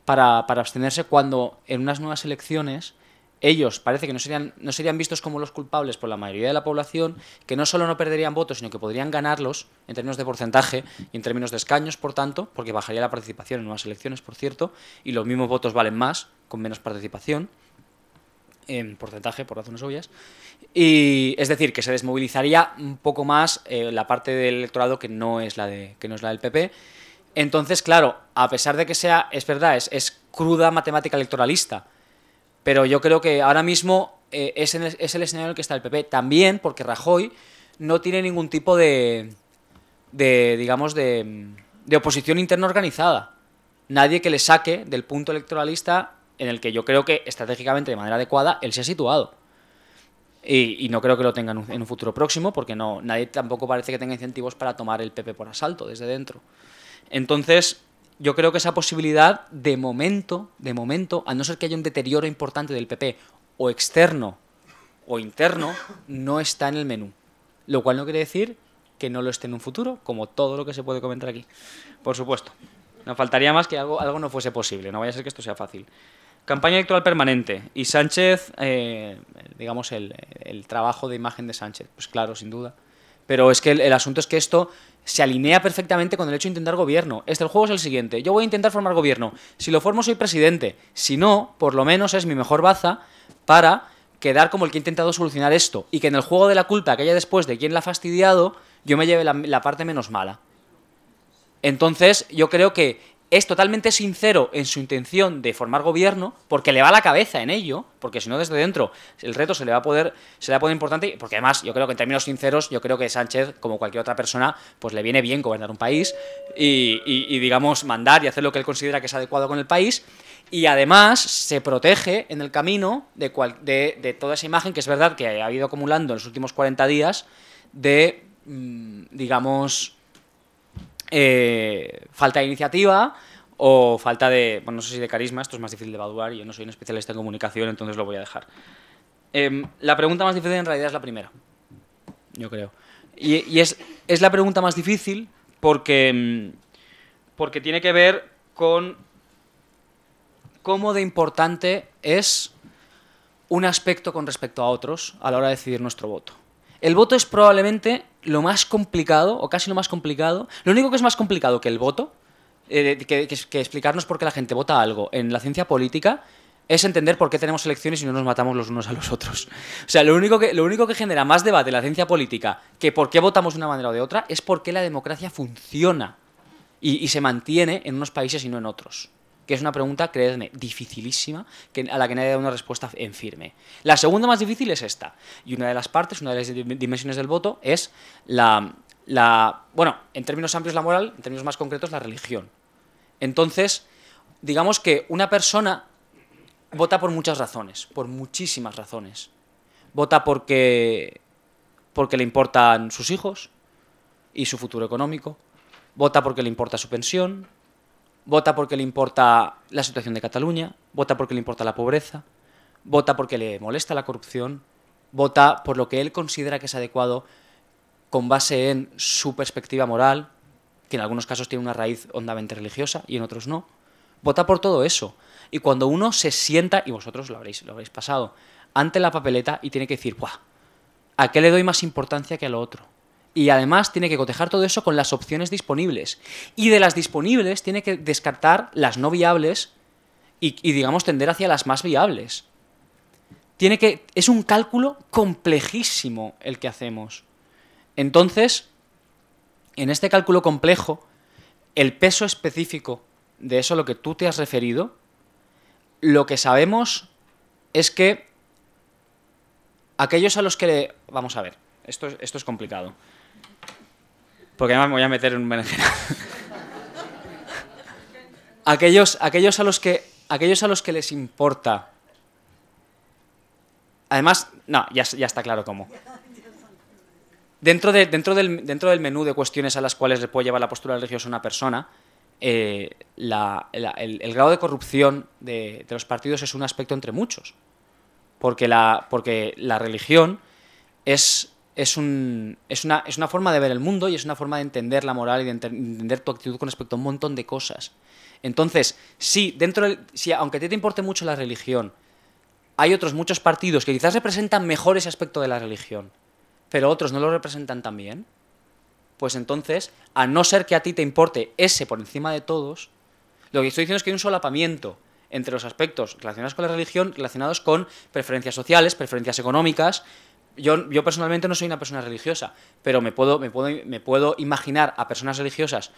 abstenerse cuando en unas nuevas elecciones ellos parece que no serían vistos como los culpables por la mayoría de la población, que no solo no perderían votos, sino que podrían ganarlos en términos de porcentaje y en términos de escaños, por tanto, porque bajaría la participación en nuevas elecciones, por cierto, y los mismos votos valen más con menos participación, en porcentaje, por razones obvias. Y es decir, que se desmovilizaría un poco más la parte del electorado que no es la del PP. Entonces, claro, a pesar de que es verdad, es cruda matemática electoralista, pero yo creo que ahora mismo es el escenario en el que está el PP. También porque Rajoy no tiene ningún tipo de oposición interna organizada. Nadie que le saque del punto electoralista en el que yo creo que estratégicamente, de manera adecuada, él se ha situado. Y no creo que lo tenga en un futuro próximo, porque nadie tampoco parece que tenga incentivos para tomar el PP por asalto desde dentro. Entonces, yo creo que esa posibilidad, de momento, a no ser que haya un deterioro importante del PP, o externo o interno, no está en el menú. Lo cual no quiere decir que no lo esté en un futuro, como todo lo que se puede comentar aquí. Por supuesto. Nos faltaría más que algo no fuese posible, no vaya a ser que esto sea fácil. Campaña electoral permanente. Y Sánchez, digamos, el trabajo de imagen de Sánchez. Pues claro, sin duda. Pero es que el asunto es que esto se alinea perfectamente con el hecho de intentar gobierno. El juego es el siguiente. Yo voy a intentar formar gobierno. Si lo formo, soy presidente. Si no, por lo menos es mi mejor baza para quedar como el que ha intentado solucionar esto. Y que en el juego de la culpa que haya después de quién la ha fastidiado, yo me lleve la parte menos mala. Entonces, yo creo que es totalmente sincero en su intención de formar gobierno, porque le va la cabeza en ello, porque si no desde dentro el reto se le va a poder importante, porque además yo creo que en términos sinceros, yo creo que Sánchez, como cualquier otra persona, pues le viene bien gobernar un país y digamos, mandar y hacer lo que él considera que es adecuado con el país, y además se protege en el camino de toda esa imagen que es verdad que ha ido acumulando en los últimos 40 días de, digamos, falta de iniciativa o falta de, bueno, no sé si de carisma, esto es más difícil de evaluar y yo no soy un especialista en comunicación, entonces lo voy a dejar. La pregunta más difícil en realidad es la primera, yo creo. Y es la pregunta más difícil porque tiene que ver con cómo de importante es un aspecto con respecto a otros a la hora de decidir nuestro voto. El voto es probablemente lo más complicado, o casi lo más complicado. Lo único que es más complicado que el voto, que explicarnos por qué la gente vota algo en la ciencia política, es entender por qué tenemos elecciones y no nos matamos los unos a los otros. O sea, lo único que genera más debate en la ciencia política que por qué votamos de una manera o de otra es por qué la democracia funciona y se mantiene en unos países y no en otros. Que es una pregunta, creedme, dificilísima, a la que nadie da una respuesta en firme. La segunda más difícil es esta. Y una de las partes, una de las dimensiones del voto es bueno, en términos amplios la moral, en términos más concretos la religión. Entonces, digamos que una persona vota por muchas razones, por muchísimas razones. Vota porque le importan sus hijos y su futuro económico. Vota porque le importa su pensión. Vota porque le importa la situación de Cataluña, vota porque le importa la pobreza, vota porque le molesta la corrupción, vota por lo que él considera que es adecuado con base en su perspectiva moral, que en algunos casos tiene una raíz hondamente religiosa y en otros no. Vota por todo eso. Y cuando uno se sienta, y vosotros lo habréis pasado, ante la papeleta y tiene que decir, ¡buah! ¿A qué le doy más importancia que a lo otro? Y además tiene que cotejar todo eso con las opciones disponibles. Y de las disponibles tiene que descartar las no viables y digamos, tender hacia las más viables. Es un cálculo complejísimo el que hacemos. Entonces, en este cálculo complejo, el peso específico de eso a lo que tú te has referido, lo que sabemos es que aquellos a los que vamos a ver, esto es complicado. Porque además me voy a meter en un berenjenal. aquellos a los que les importa. Además, no, ya está claro cómo. Dentro del menú de cuestiones a las cuales le puede llevar la postura religiosa a una persona, el grado de corrupción de los partidos es un aspecto entre muchos. Porque la religión es una forma de ver el mundo y es una forma de entender la moral y de entender tu actitud con respecto a un montón de cosas. Entonces, aunque a ti te importe mucho la religión, hay otros muchos partidos que quizás representan mejor ese aspecto de la religión, pero otros no lo representan tan bien, pues entonces, a no ser que a ti te importe ese por encima de todos, lo que estoy diciendo es que hay un solapamiento entre los aspectos relacionados con la religión, relacionados con preferencias sociales, preferencias económicas. Yo personalmente no soy una persona religiosa, pero me puedo imaginar a personas religiosas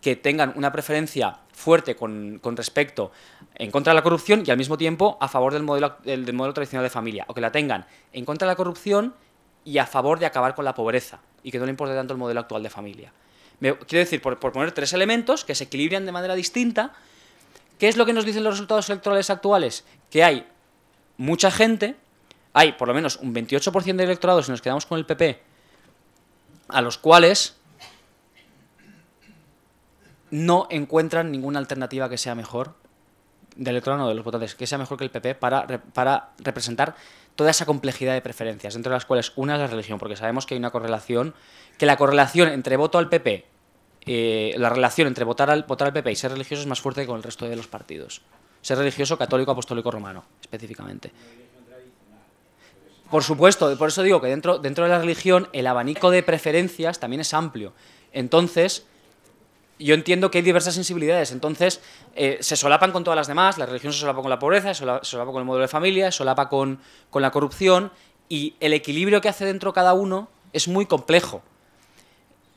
que tengan una preferencia fuerte con respecto en contra de la corrupción y al mismo tiempo a favor del modelo tradicional de familia, o que la tengan en contra de la corrupción y a favor de acabar con la pobreza y que no le importe tanto el modelo actual de familia. Quiero decir, por poner tres elementos que se equilibran de manera distinta. ¿Qué es lo que nos dicen los resultados electorales actuales? Que hay mucha gente, hay por lo menos un 28% de electorados, si nos quedamos con el PP, a los cuales no encuentran ninguna alternativa que sea mejor, del electorado no, de los votantes, que sea mejor que el PP para representar toda esa complejidad de preferencias, entre las cuales una es la religión, porque sabemos que hay una correlación, que la correlación entre voto al PP, la relación entre votar al PP y ser religioso es más fuerte que con el resto de los partidos. Ser religioso, católico, apostólico, romano, específicamente. Por supuesto, por eso digo que dentro de la religión el abanico de preferencias también es amplio. Entonces, yo entiendo que hay diversas sensibilidades. Entonces, se solapan con todas las demás. La religión se solapa con la pobreza, se solapa con el modelo de familia, se solapa con la corrupción. Y el equilibrio que hace dentro cada uno es muy complejo.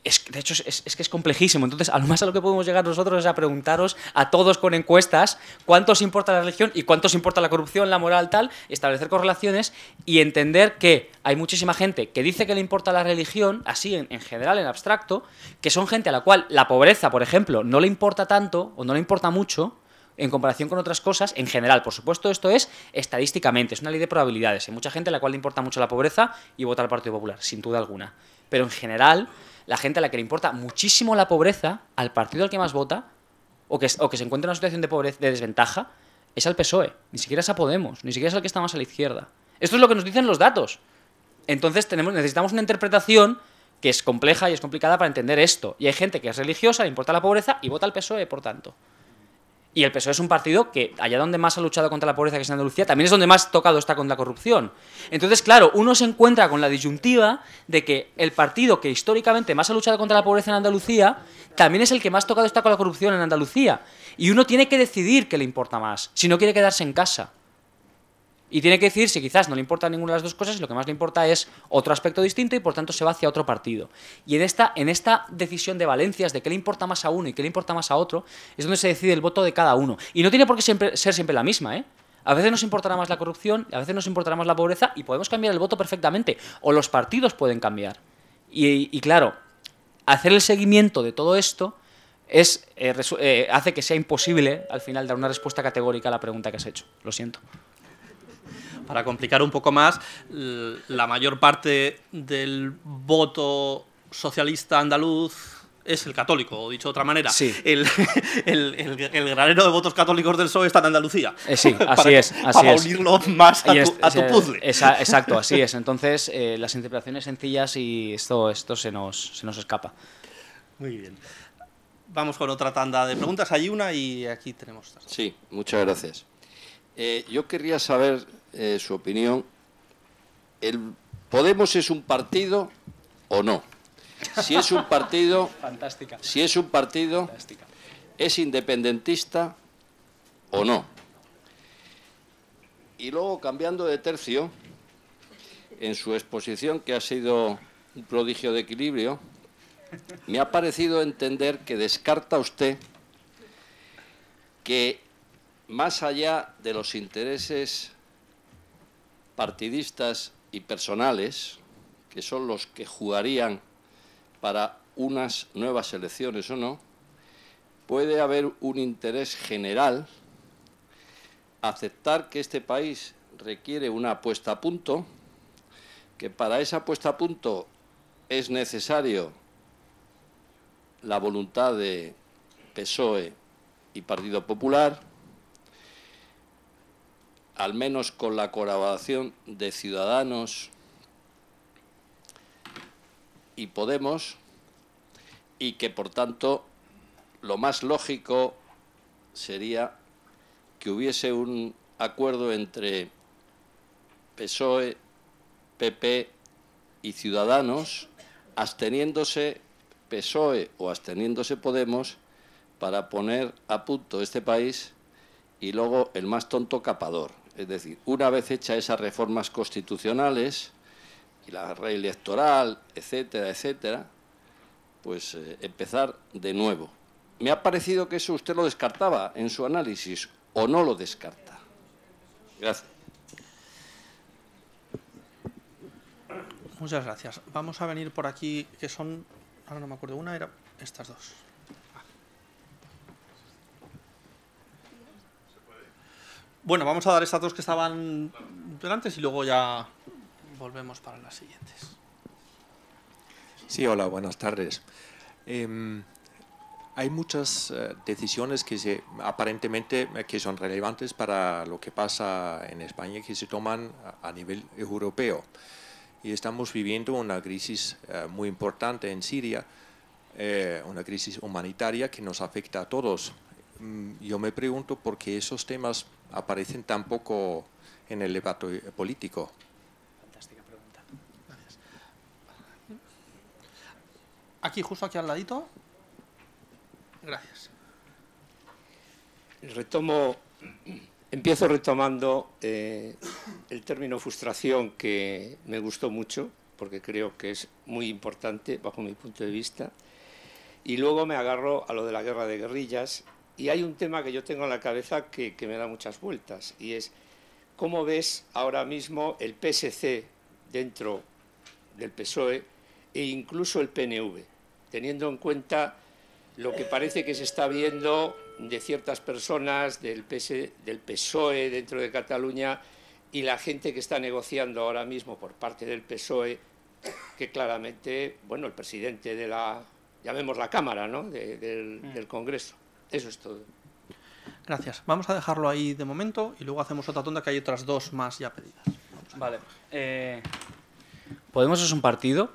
de hecho, es que es complejísimo. Entonces, a lo que podemos llegar nosotros es a preguntaros a todos con encuestas cuánto os importa la religión y cuánto os importa la corrupción, la moral, tal, establecer correlaciones y entender que hay muchísima gente que dice que le importa la religión, así en general, en abstracto, que son gente a la cual la pobreza, por ejemplo, no le importa tanto o no le importa mucho en comparación con otras cosas, en general. Por supuesto, esto es estadísticamente, es una ley de probabilidades. Hay mucha gente a la cual le importa mucho la pobreza y vota al Partido Popular, sin duda alguna. Pero en general, la gente a la que le importa muchísimo la pobreza, al partido al que más vota, o que se encuentra en una situación de pobreza, de desventaja, es al PSOE. Ni siquiera es a Podemos, ni siquiera es al que está más a la izquierda. Esto es lo que nos dicen los datos. Entonces necesitamos una interpretación que es compleja y es complicada para entender esto. Y hay gente que es religiosa, le importa la pobreza y vota al PSOE, por tanto. Y el PSOE es un partido que, allá donde más ha luchado contra la pobreza, que es en Andalucía, también es donde más tocado está con la corrupción. Entonces, claro, uno se encuentra con la disyuntiva de que el partido que históricamente más ha luchado contra la pobreza en Andalucía también es el que más tocado está con la corrupción en Andalucía. Y uno tiene que decidir qué le importa más, si no quiere quedarse en casa. Y tiene que decidir si quizás no le importa ninguna de las dos cosas y lo que más le importa es otro aspecto distinto y por tanto se va hacia otro partido. Y en esta decisión de valencias de qué le importa más a uno y qué le importa más a otro es donde se decide el voto de cada uno. Y no tiene por qué ser siempre la misma, ¿eh? A veces nos importará más la corrupción, a veces nos importará más la pobreza y podemos cambiar el voto perfectamente. O los partidos pueden cambiar. Y claro, hacer el seguimiento de todo esto hace que sea imposible al final dar una respuesta categórica a la pregunta que has hecho. Lo siento. Para complicar un poco más, la mayor parte del voto socialista andaluz es el católico, o dicho de otra manera, sí. el granero de votos católicos del PSOE está en Andalucía. Sí, así es. Para unirlo más a tu puzzle. Exacto, así es. Entonces, las interpretaciones sencillas y esto se nos escapa. Muy bien. Vamos con otra tanda de preguntas. Hay una y aquí tenemos otra. Sí, muchas gracias. Yo querría saber su opinión. ¿Podemos es un partido o no? Si es un partido, fantástica. Si es un partido, fantástica. ¿Es independentista o no? Y luego, cambiando de tercio, en su exposición, que ha sido un prodigio de equilibrio, me ha parecido entender que descarta usted que, más allá de los intereses partidistas y personales, que son los que jugarían para unas nuevas elecciones o no, puede haber un interés general, aceptar que este país requiere una puesta a punto, que para esa puesta a punto es necesario la voluntad de PSOE y Partido Popular, al menos con la colaboración de Ciudadanos y Podemos, y que, por tanto, lo más lógico sería que hubiese un acuerdo entre PSOE, PP y Ciudadanos, absteniéndose PSOE o absteniéndose Podemos, para poner a punto este país y luego el más tonto capador. Es decir, una vez hechas esas reformas constitucionales y la ley electoral, etcétera, etcétera, pues empezar de nuevo. Me ha parecido que eso usted lo descartaba en su análisis, ¿o no lo descarta? Gracias. Muchas gracias. Vamos a venir por aquí, que son, ahora no me acuerdo, una era estas dos. Bueno, vamos a dar estas dos que estaban delante y luego ya volvemos para las siguientes. Sí, hola, buenas tardes. Hay muchas decisiones que aparentemente que son relevantes para lo que pasa en España, que se toman a nivel europeo. Y estamos viviendo una crisis muy importante en Siria, una crisis humanitaria que nos afecta a todos. Yo me pregunto por qué esos temas aparecen tan poco en el debate político. Fantástica pregunta. Gracias. Aquí, justo aquí al ladito. Gracias. Empiezo retomando el término frustración, que me gustó mucho, porque creo que es muy importante bajo mi punto de vista. Y luego me agarro a lo de la guerra de guerrillas. Y hay un tema que yo tengo en la cabeza que me da muchas vueltas, y es cómo ves ahora mismo el PSC dentro del PSOE e incluso el PNV, teniendo en cuenta lo que parece que se está viendo de ciertas personas del PSOE dentro de Cataluña y la gente que está negociando ahora mismo por parte del PSOE, que claramente, bueno, el presidente de la, llamemos la Cámara, ¿no?, del Congreso. Eso es todo. Gracias. Vamos a dejarlo ahí de momento y luego hacemos otra tonda, que hay otras dos más ya pedidas. Vale. ¿Podemos es un partido?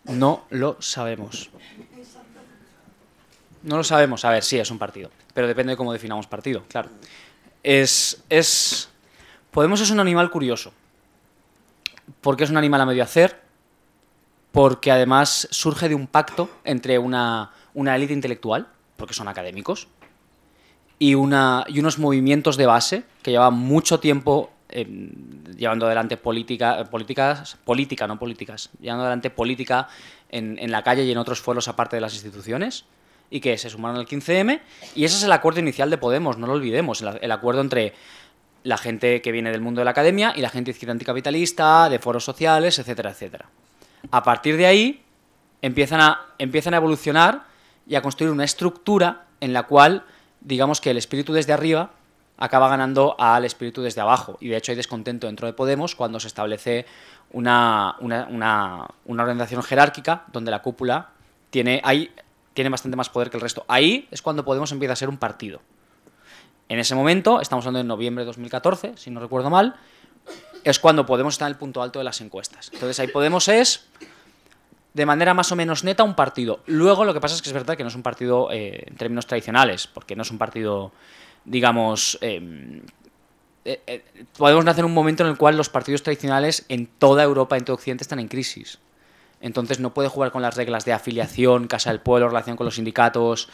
No lo sabemos. No lo sabemos. A ver, sí, es un partido. Pero depende de cómo definamos partido, claro. Podemos es un animal curioso. Porque es un animal a medio hacer. Porque además surge de un pacto entre una élite intelectual, porque son académicos, y unos movimientos de base que llevan mucho tiempo llevando adelante política en la calle y en otros foros aparte de las instituciones, y que se sumaron al 15M, y ese es el acuerdo inicial de Podemos, no lo olvidemos, el acuerdo entre la gente que viene del mundo de la academia y la gente izquierda anticapitalista, de foros sociales, etcétera, etcétera. A partir de ahí empiezan a evolucionar y a construir una estructura en la cual, digamos que el espíritu desde arriba acaba ganando al espíritu desde abajo. Y de hecho hay descontento dentro de Podemos cuando se establece una organización jerárquica donde la cúpula tiene bastante más poder que el resto. Ahí es cuando Podemos empieza a ser un partido. En ese momento, estamos hablando de noviembre de 2014, si no recuerdo mal, es cuando Podemos está en el punto alto de las encuestas. Entonces ahí Podemos es, de manera más o menos neta, un partido. Luego lo que pasa es que es verdad que no es un partido en términos tradicionales, porque no es un partido, digamos... Podemos nacer en un momento en el cual los partidos tradicionales en toda Europa, en todo Occidente, están en crisis. Entonces no puede jugar con las reglas de afiliación, Casa del Pueblo, relación con los sindicatos,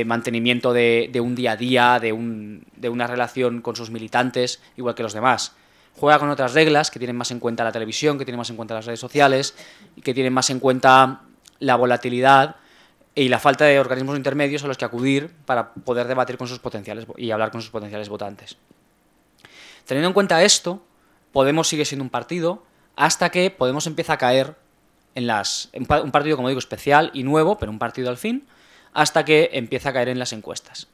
mantenimiento de un día a día, de una relación con sus militantes, igual que los demás. Juega con otras reglas que tienen más en cuenta la televisión, que tienen más en cuenta las redes sociales, y que tienen más en cuenta la volatilidad y la falta de organismos intermedios a los que acudir para poder debatir con sus potenciales y hablar con sus potenciales votantes. Teniendo en cuenta esto, Podemos sigue siendo un partido hasta que Podemos empieza a caer en un partido, como digo, especial y nuevo, pero un partido al fin, hasta que empieza a caer en las encuestas,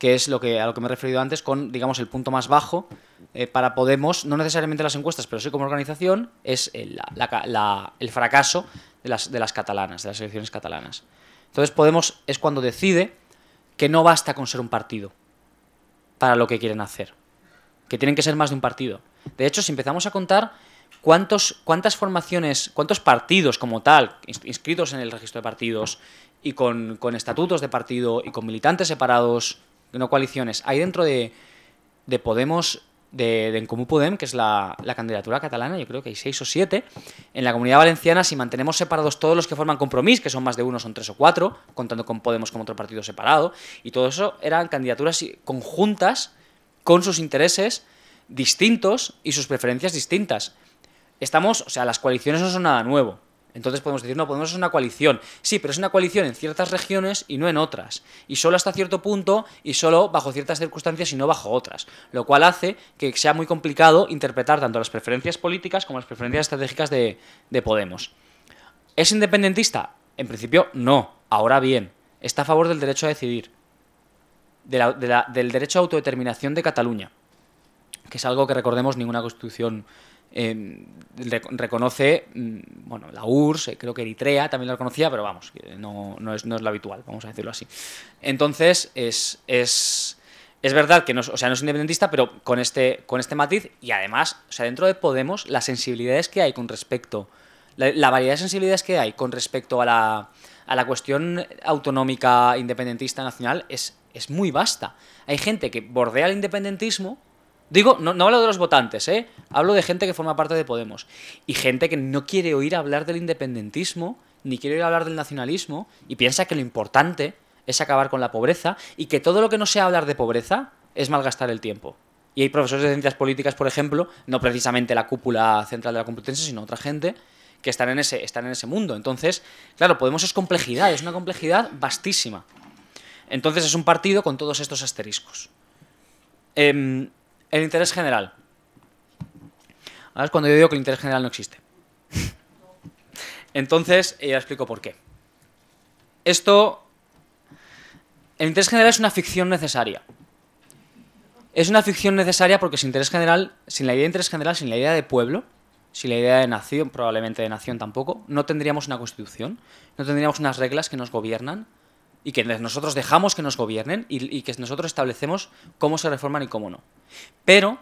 que es a lo que me he referido antes con, digamos, el punto más bajo para Podemos, no necesariamente las encuestas, pero sí como organización, es el fracaso de las catalanas, de las elecciones catalanas. Entonces Podemos es cuando decide que no basta con ser un partido para lo que quieren hacer, que tienen que ser más de un partido. De hecho, si empezamos a contar cuántas formaciones, cuántos partidos como tal, inscritos en el registro de partidos y con estatutos de partido y con militantes separados, no coaliciones, hay dentro de Podemos, de En Comú Podem, que es la candidatura catalana, yo creo que hay 6 o 7. En la Comunidad Valenciana, si mantenemos separados todos los que forman Compromís, que son más de 1, son 3 o 4, contando con Podemos como otro partido separado, y todo eso eran candidaturas conjuntas con sus intereses distintos y sus preferencias distintas. Las coaliciones no son nada nuevo. Entonces podemos decir, no, Podemos es una coalición. Sí, pero es una coalición en ciertas regiones y no en otras. Y solo hasta cierto punto y solo bajo ciertas circunstancias y no bajo otras. Lo cual hace que sea muy complicado interpretar tanto las preferencias políticas como las preferencias estratégicas de Podemos. ¿Es independentista? En principio, no. Ahora bien, está a favor del derecho a decidir. Del derecho a autodeterminación de Cataluña. Que es algo que, recordemos, ninguna constitución reconoce. Bueno, la URSS, creo que Eritrea también la reconocía, pero vamos, no es lo habitual, vamos a decirlo así. Entonces, es verdad que no es independentista, pero con este matiz, y además, dentro de Podemos, las sensibilidades que hay con respecto, la variedad de sensibilidades que hay con respecto a la cuestión autonómica, independentista, nacional, es muy vasta. Hay gente que bordea el independentismo. Digo, no hablo de los votantes, hablo de gente que forma parte de Podemos. Y gente que no quiere oír hablar del independentismo, ni quiere oír hablar del nacionalismo, y piensa que lo importante es acabar con la pobreza, y que todo lo que no sea hablar de pobreza es malgastar el tiempo. Y hay profesores de ciencias políticas, por ejemplo, no precisamente la cúpula central de la Complutense, sino otra gente, que están en ese mundo. Entonces, claro, Podemos es complejidad, es una complejidad vastísima. Entonces es un partido con todos estos asteriscos. El interés general. Ahora es cuando yo digo que el interés general no existe. Entonces, ya explico por qué. El interés general es una ficción necesaria. Es una ficción necesaria porque sin la idea de interés general, sin la idea de pueblo, sin la idea de nación, probablemente de nación tampoco, no tendríamos una constitución, no tendríamos unas reglas que nos gobiernan y que nosotros dejamos que nos gobiernen y que nosotros establecemos cómo se reforman y cómo no. Pero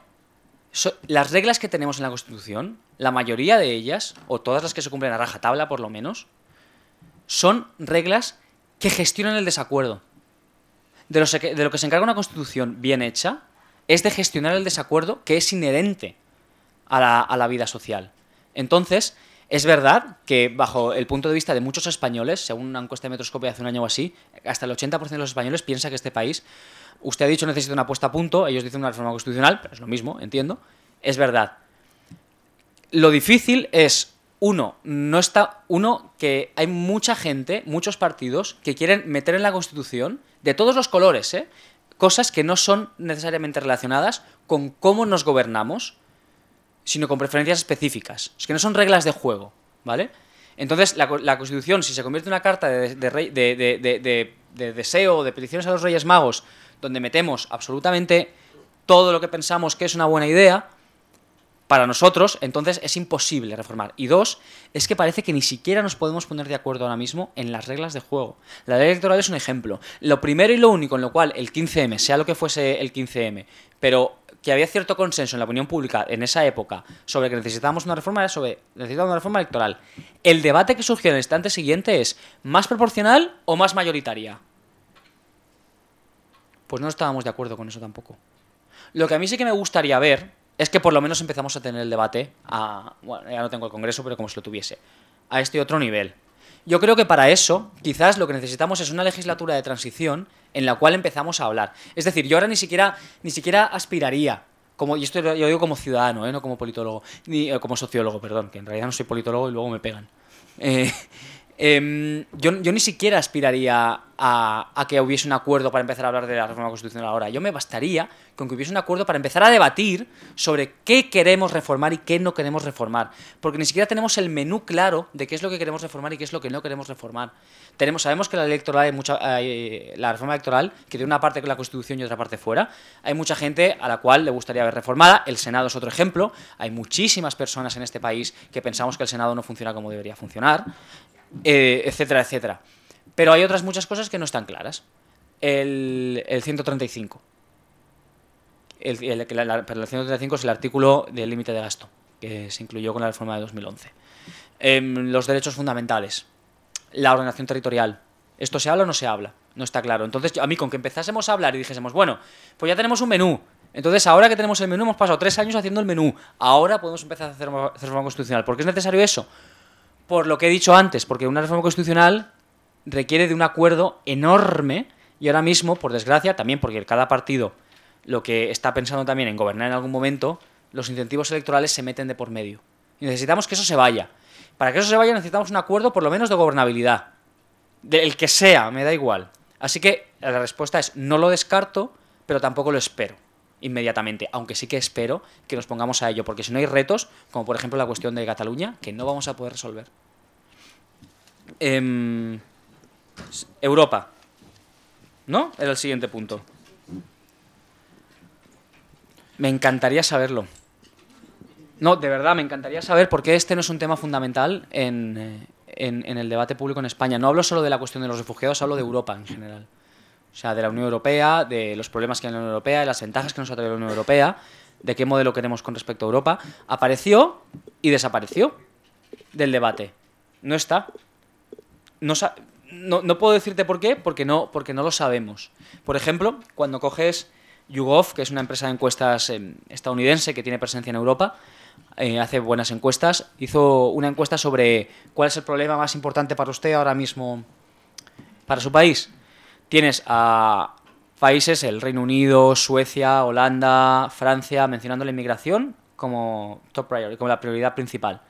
las reglas que tenemos en la Constitución, la mayoría de ellas, o todas las que se cumplen a rajatabla por lo menos, son reglas que gestionan el desacuerdo. De lo que se encarga una Constitución bien hecha es de gestionar el desacuerdo que es inherente a la vida social. Entonces, es verdad que bajo el punto de vista de muchos españoles, según una encuesta de Metroscopia hace un año o así, hasta el 80% de los españoles piensa que este país, usted ha dicho necesita una puesta a punto, ellos dicen una reforma constitucional, pero es lo mismo, entiendo, es verdad. Lo difícil es, que hay mucha gente, muchos partidos, que quieren meter en la Constitución, de todos los colores, cosas que no son necesariamente relacionadas con cómo nos gobernamos, sino con preferencias específicas. Es que no son reglas de juego, ¿vale? Entonces, la Constitución, si se convierte en una carta de deseo o de peticiones a los Reyes Magos, donde metemos absolutamente todo lo que pensamos que es una buena idea, para nosotros, entonces es imposible reformar. Y dos, es que parece que ni siquiera nos podemos poner de acuerdo ahora mismo en las reglas de juego. La ley electoral es un ejemplo. Lo primero y lo único en lo cual el 15M, sea lo que fuese el 15M, pero que había cierto consenso en la opinión pública en esa época sobre que necesitábamos una reforma, era sobre necesitábamos una reforma electoral. El debate que surgió en el instante siguiente es ¿más proporcional o más mayoritaria? Pues no estábamos de acuerdo con eso tampoco. Lo que a mí sí que me gustaría ver es que por lo menos empezamos a tener el debate bueno, ya no tengo el Congreso, pero como si lo tuviese, a este otro nivel. Yo creo que para eso, quizás lo que necesitamos es una legislatura de transición en la cual empezamos a hablar. Es decir, yo ahora ni siquiera aspiraría, y esto yo digo como ciudadano, no como politólogo, ni como sociólogo, perdón, que en realidad no soy politólogo y luego me pegan. Yo ni siquiera aspiraría a que hubiese un acuerdo para empezar a hablar de la reforma constitucional ahora. Yo me bastaría con que hubiese un acuerdo para empezar a debatir sobre qué queremos reformar y qué no queremos reformar. Porque ni siquiera tenemos el menú claro de qué es lo que queremos reformar y qué es lo que no queremos reformar. Sabemos que la reforma electoral, que tiene una parte con la Constitución y otra parte fuera, hay mucha gente a la cual le gustaría ver reformada. El Senado es otro ejemplo. Hay muchísimas personas en este país que pensamos que el Senado no funciona como debería funcionar. Etcétera, etcétera. Pero hay otras muchas cosas que no están claras. El 135. El 135 es el artículo del límite de gasto, que se incluyó con la reforma de 2011. Los derechos fundamentales. La ordenación territorial. ¿Esto se habla o no se habla? No está claro. Entonces, a mí con que empezásemos a hablar y dijésemos, bueno, pues ya tenemos un menú. Entonces, ahora que tenemos el menú, hemos pasado 3 años haciendo el menú. Ahora podemos empezar a hacer reforma constitucional. ¿Por qué es necesario eso? Por lo que he dicho antes, porque una reforma constitucional requiere de un acuerdo enorme y ahora mismo, por desgracia, también porque cada partido lo que está pensando también en gobernar en algún momento, los incentivos electorales se meten de por medio. Y necesitamos que eso se vaya. Para que eso se vaya necesitamos un acuerdo por lo menos de gobernabilidad. Del que sea, me da igual. Así que la respuesta es no lo descarto, pero tampoco lo espero inmediatamente, aunque sí que espero que nos pongamos a ello, porque si no hay retos, como por ejemplo la cuestión de Cataluña, que no vamos a poder resolver. Europa, ¿no? Era el siguiente punto. Me encantaría saberlo. No, de verdad, me encantaría saber por qué este no es un tema fundamental en el debate público en España. No hablo solo de la cuestión de los refugiados, hablo de Europa en general. O sea, de la Unión Europea, de los problemas que hay en la Unión Europea, de las ventajas que nos ha traído la Unión Europea, de qué modelo queremos con respecto a Europa. Apareció y desapareció del debate. No está. No puedo decirte por qué, porque no lo sabemos. Por ejemplo, cuando coges YouGov, que es una empresa de encuestas estadounidense que tiene presencia en Europa, hace buenas encuestas, hizo una encuesta sobre cuál es el problema más importante para usted ahora mismo para su país. Tienes a países, el Reino Unido, Suecia, Holanda, Francia, mencionando la inmigración como top priority, como la prioridad principal.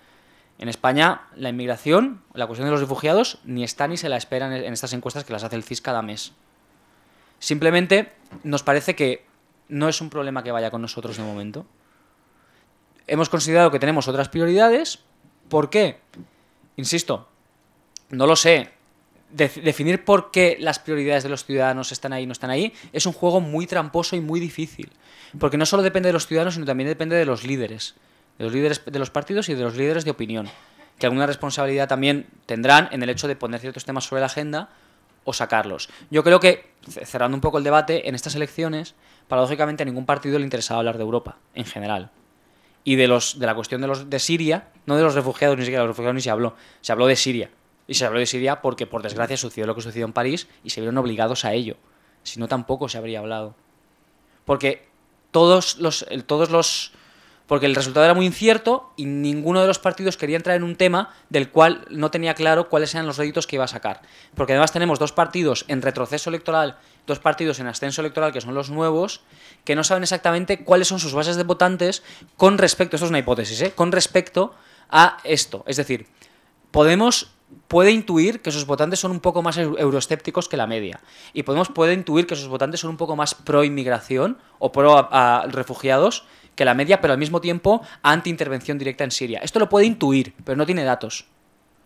En España, la inmigración, la cuestión de los refugiados, ni está ni se la espera en estas encuestas que las hace el CIS cada mes. Simplemente nos parece que no es un problema que vaya con nosotros de momento. Hemos considerado que tenemos otras prioridades. ¿Por qué? Insisto, no lo sé. Definir por qué las prioridades de los ciudadanos están ahí y no están ahí es un juego muy tramposo y muy difícil. Porque no solo depende de los ciudadanos, sino también depende de los líderes de los partidos y de los líderes de opinión, que alguna responsabilidad también tendrán en el hecho de poner ciertos temas sobre la agenda o sacarlos. Yo creo que, cerrando un poco el debate, en estas elecciones, paradójicamente a ningún partido le interesaba hablar de Europa, en general. Y de la cuestión de Siria, no de los refugiados, ni siquiera de los refugiados ni se habló de Siria. Y se habló de Siria porque, por desgracia, sucedió lo que sucedió en París y se vieron obligados a ello. Si no, tampoco se habría hablado. Porque porque el resultado era muy incierto y ninguno de los partidos quería entrar en un tema del cual no tenía claro cuáles eran los réditos que iba a sacar. Porque además tenemos dos partidos en retroceso electoral, dos partidos en ascenso electoral, que son los nuevos, que no saben exactamente cuáles son sus bases de votantes con respecto, esto es una hipótesis, con respecto a esto. Es decir, Podemos puede intuir que sus votantes son un poco más euroescépticos que la media. Y Podemos puede intuir que sus votantes son un poco más pro-inmigración o pro-refugiados que la media, pero al mismo tiempo anti-intervención directa en Siria. Esto lo puede intuir, pero no tiene datos.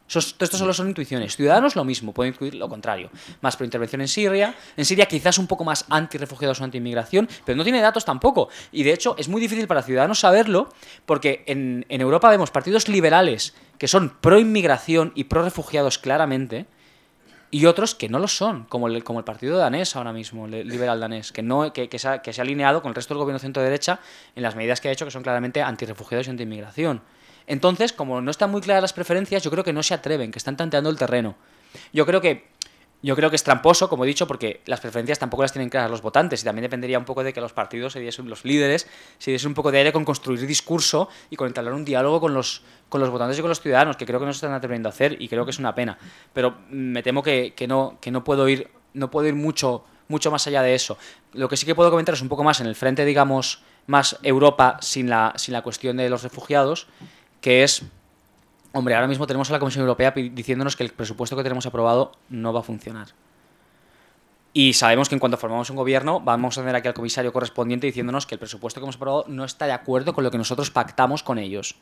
Esto solo son intuiciones. Ciudadanos lo mismo, pueden intuir lo contrario. Más pro-intervención en Siria. En Siria quizás un poco más anti-refugiados o anti-inmigración, pero no tiene datos tampoco. Y de hecho es muy difícil para Ciudadanos saberlo, porque en Europa vemos partidos liberales que son pro-inmigración y pro-refugiados claramente, y otros que no lo son, como el partido danés ahora mismo, el liberal danés, que se ha alineado con el resto del gobierno centro-derecha en las medidas que ha hecho, que son claramente anti-refugiados y anti-inmigración. Entonces, como no están muy claras las preferencias, yo creo que no se atreven, que están tanteando el terreno. Yo creo que es tramposo, como he dicho, porque las preferencias tampoco las tienen claras los votantes, y también dependería un poco de que los partidos los líderes se diesen un poco de aire con construir discurso y con entablar un diálogo con los votantes y con los ciudadanos, que creo que no se están atreviendo a hacer, y creo que es una pena. Pero me temo que no puedo ir mucho más allá de eso. Lo que sí que puedo comentar es un poco más en el frente, digamos, más Europa sin la cuestión de los refugiados, que es, hombre, ahora mismo tenemos a la Comisión Europea diciéndonos que el presupuesto que tenemos aprobado no va a funcionar. Y sabemos que en cuanto formamos un gobierno vamos a tener aquí al comisario correspondiente diciéndonos que el presupuesto que hemos aprobado no está de acuerdo con lo que nosotros pactamos con ellos.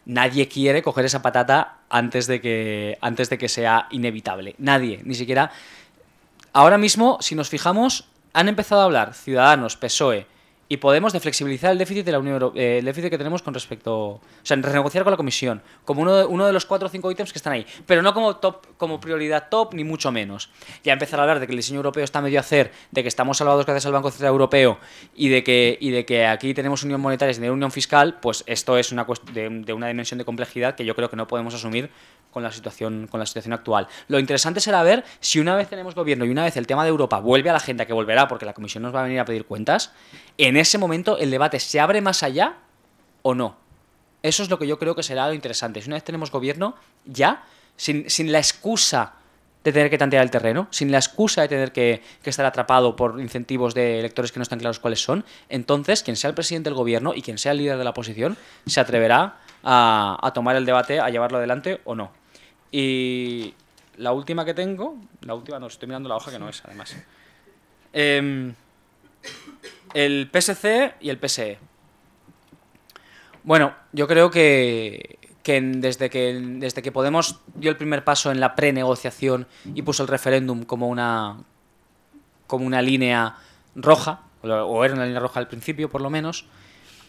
Nadie quiere coger esa patata antes de que sea inevitable. Nadie, ni siquiera. Ahora mismo, si nos fijamos, han empezado a hablar Ciudadanos, PSOE y Podemos de flexibilizar el déficit de la Unión Europea, el déficit que tenemos con respecto, o sea, en renegociar con la Comisión, como uno de los 4 o 5 ítems que están ahí, pero no como prioridad top, ni mucho menos. Ya empezar a hablar de que el diseño europeo está medio a hacer, de que estamos salvados gracias al Banco Central Europeo y de que aquí tenemos unión monetaria y tener unión fiscal, pues esto es de una dimensión de complejidad que yo creo que no podemos asumir con la situación actual. Lo interesante será ver si una vez tenemos gobierno y una vez el tema de Europa vuelve a la agenda, que volverá porque la Comisión nos va a venir a pedir cuentas, en ese momento el debate se abre más allá o no. Eso es lo que yo creo que será lo interesante. Si una vez tenemos gobierno, ya, sin la excusa de tener que tantear el terreno, sin la excusa de tener que estar atrapado por incentivos de electores que no están claros cuáles son, entonces quien sea el presidente del gobierno y quien sea el líder de la oposición se atreverá a tomar el debate, a llevarlo adelante o no. Y la última que tengo, estoy mirando la hoja que no es, además. El PSC y el PSE. Bueno, yo creo que desde que Podemos dio el primer paso en la prenegociación y puso el referéndum como una línea roja, o era una línea roja al principio por lo menos,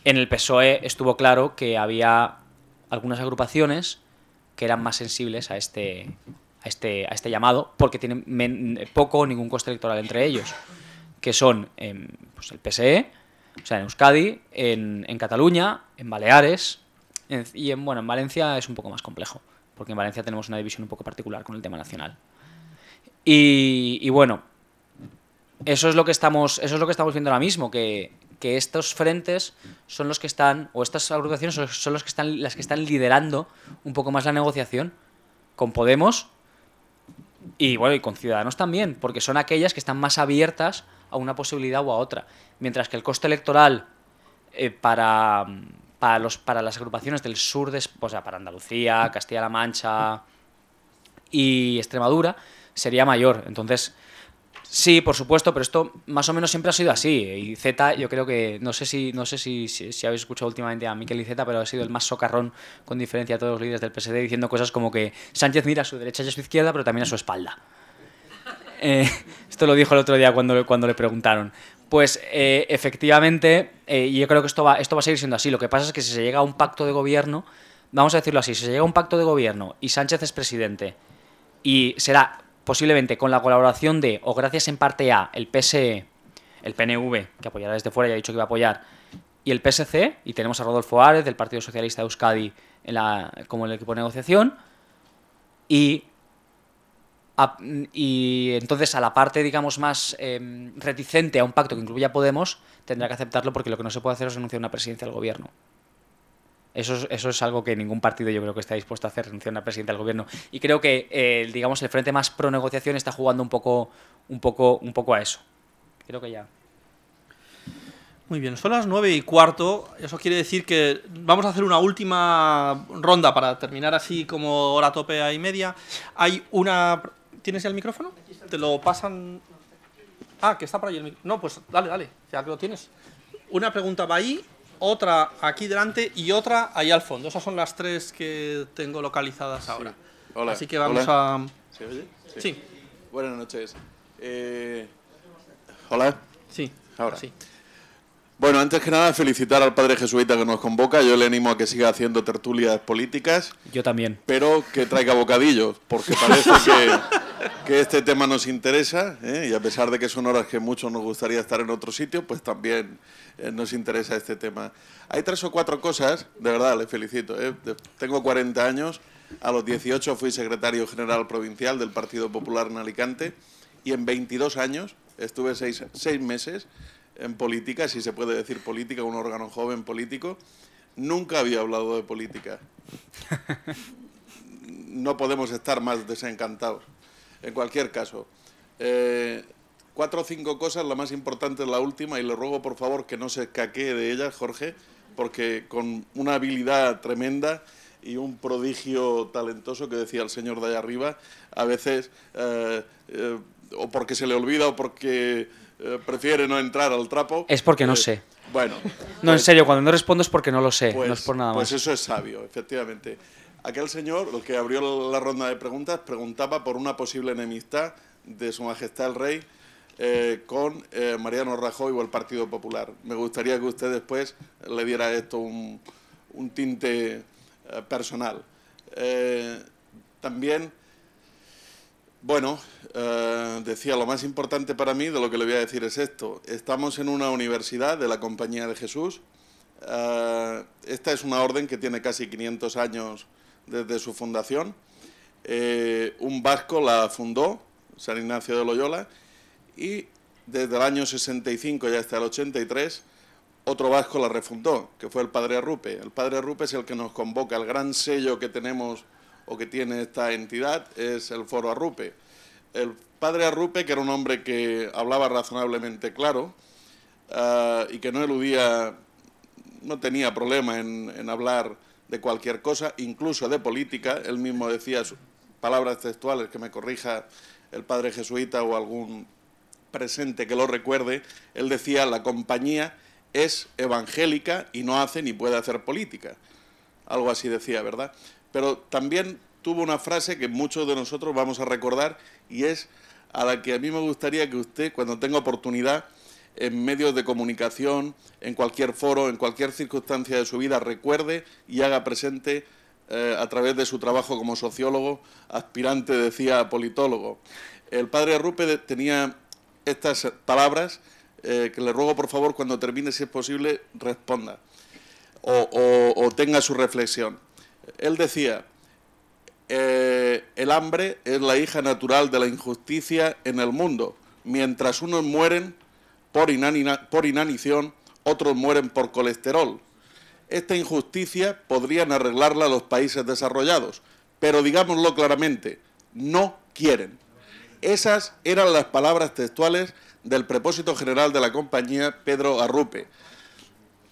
en el PSOE estuvo claro que había algunas agrupaciones que eran más sensibles a este llamado, porque tienen poco o ningún coste electoral entre ellos, que son pues el PSE, o sea, en Euskadi, en Cataluña, en Baleares, y en Valencia es un poco más complejo, porque en Valencia tenemos una división un poco particular con el tema nacional. Y bueno, eso es lo que estamos viendo ahora mismo, que estos frentes son los que están, o estas agrupaciones son las que están liderando un poco más la negociación. Con Podemos Y bueno, y con Ciudadanos también, porque son aquellas que están más abiertas a una posibilidad u a otra. Mientras que el coste electoral para las agrupaciones del sur, o sea, para Andalucía, Castilla-La Mancha y Extremadura, sería mayor. Entonces, sí, por supuesto, pero esto más o menos siempre ha sido así. Y Z, yo creo que, no sé si habéis escuchado últimamente a Miquel Iceta, pero ha sido el más socarrón con diferencia a todos los líderes del PSD, diciendo cosas como que Sánchez mira a su derecha y a su izquierda, pero también a su espalda. Esto lo dijo el otro día cuando le preguntaron. Pues efectivamente, yo creo que esto va a seguir siendo así. Lo que pasa es que si se llega a un pacto de gobierno, vamos a decirlo así, si se llega a un pacto de gobierno y Sánchez es presidente y será posiblemente con la colaboración de, o gracias en parte a, el PSE, el PNV, que apoyará desde fuera, ya ha dicho que va a apoyar, y el PSC, y tenemos a Rodolfo Árez, del Partido Socialista de Euskadi, como el equipo de negociación, y entonces a la parte, digamos, más reticente a un pacto que incluya a Podemos, tendrá que aceptarlo, porque lo que no se puede hacer es renunciar a una presidencia del gobierno. Eso es algo que ningún partido yo creo que está dispuesto a hacer, renunciar a una presidencia del gobierno. Y creo que digamos el frente más pro negociación está jugando un poco a eso. Creo que ya. Muy bien, son las 9:15. Eso quiere decir que vamos a hacer una última ronda para terminar así como hora tope y media. Hay una... ¿Tienes ya el micrófono? Te lo pasan... Ah, que está por ahí el micrófono. No, pues dale, ya que lo tienes. Una pregunta va ahí, otra aquí delante y otra ahí al fondo. Esas son las tres que tengo localizadas ahora. Sí. Hola. Así que vamos Hola. a... ¿Se oye? Sí. Buenas noches. Hola. Sí, ahora sí. Bueno, antes que nada, felicitar al padre jesuita que nos convoca. Yo le animo a que siga haciendo tertulias políticas. Yo también. Pero que traiga bocadillos, porque parece que este tema nos interesa, y a pesar de que son horas que muchos nos gustaría estar en otro sitio, pues también nos interesa este tema. Hay 3 o 4 cosas, de verdad, le felicito. Tengo 40 años, a los 18 fui secretario general provincial del Partido Popular en Alicante, y en 22 años estuve 6 meses en política, si se puede decir política, un órgano joven político. Nunca había hablado de política. No podemos estar más desencantados. En cualquier caso, 4 o 5 cosas, la más importante es la última, y le ruego por favor que no se escaquee de ellas, Jorge, porque con una habilidad tremenda y un prodigio talentoso que decía el señor de allá arriba, a veces, o porque se le olvida o porque prefiere no entrar al trapo. Es porque no sé. Bueno. No, en serio, cuando no respondo es porque no lo sé, no es por nada más. Pues eso es sabio, efectivamente. Aquel señor, el que abrió la ronda de preguntas, preguntaba por una posible enemistad de Su Majestad el Rey con Mariano Rajoy o el Partido Popular. Me gustaría que usted después le diera esto un tinte personal. También, bueno, decía, lo más importante para mí de lo que le voy a decir es esto. Estamos en una universidad de la Compañía de Jesús. Esta es una orden que tiene casi 500 años desde su fundación. Un vasco la fundó, San Ignacio de Loyola, y desde el año 65 y hasta el 83 otro vasco la refundó, que fue el Padre Arrupe. El Padre Arrupe es el que nos convoca. El gran sello que tenemos o que tiene esta entidad es el Foro Arrupe. El Padre Arrupe, que era un hombre que hablaba razonablemente claro y que no eludía, no tenía problema en hablar de cualquier cosa, incluso de política. Él mismo decía palabras textuales, que me corrija el padre jesuita o algún presente que lo recuerde. Él decía, la compañía es evangélica y no hace ni puede hacer política. Algo así decía, ¿verdad? Pero también tuvo una frase que muchos de nosotros vamos a recordar, y es a la que a mí me gustaría que usted, cuando tenga oportunidad, en medios de comunicación, en cualquier foro, en cualquier circunstancia de su vida, recuerde y haga presente a través de su trabajo como sociólogo, aspirante, decía, a politólogo. El padre Arrupe tenía estas palabras que le ruego, por favor, cuando termine, si es posible, responda o tenga su reflexión. Él decía, el hambre es la hija natural de la injusticia en el mundo. Mientras unos mueren por inanición, otros mueren por colesterol. Esta injusticia podrían arreglarla los países desarrollados, pero digámoslo claramente, no quieren. Esas eran las palabras textuales del prepósito general de la compañía, Pedro Arrupe.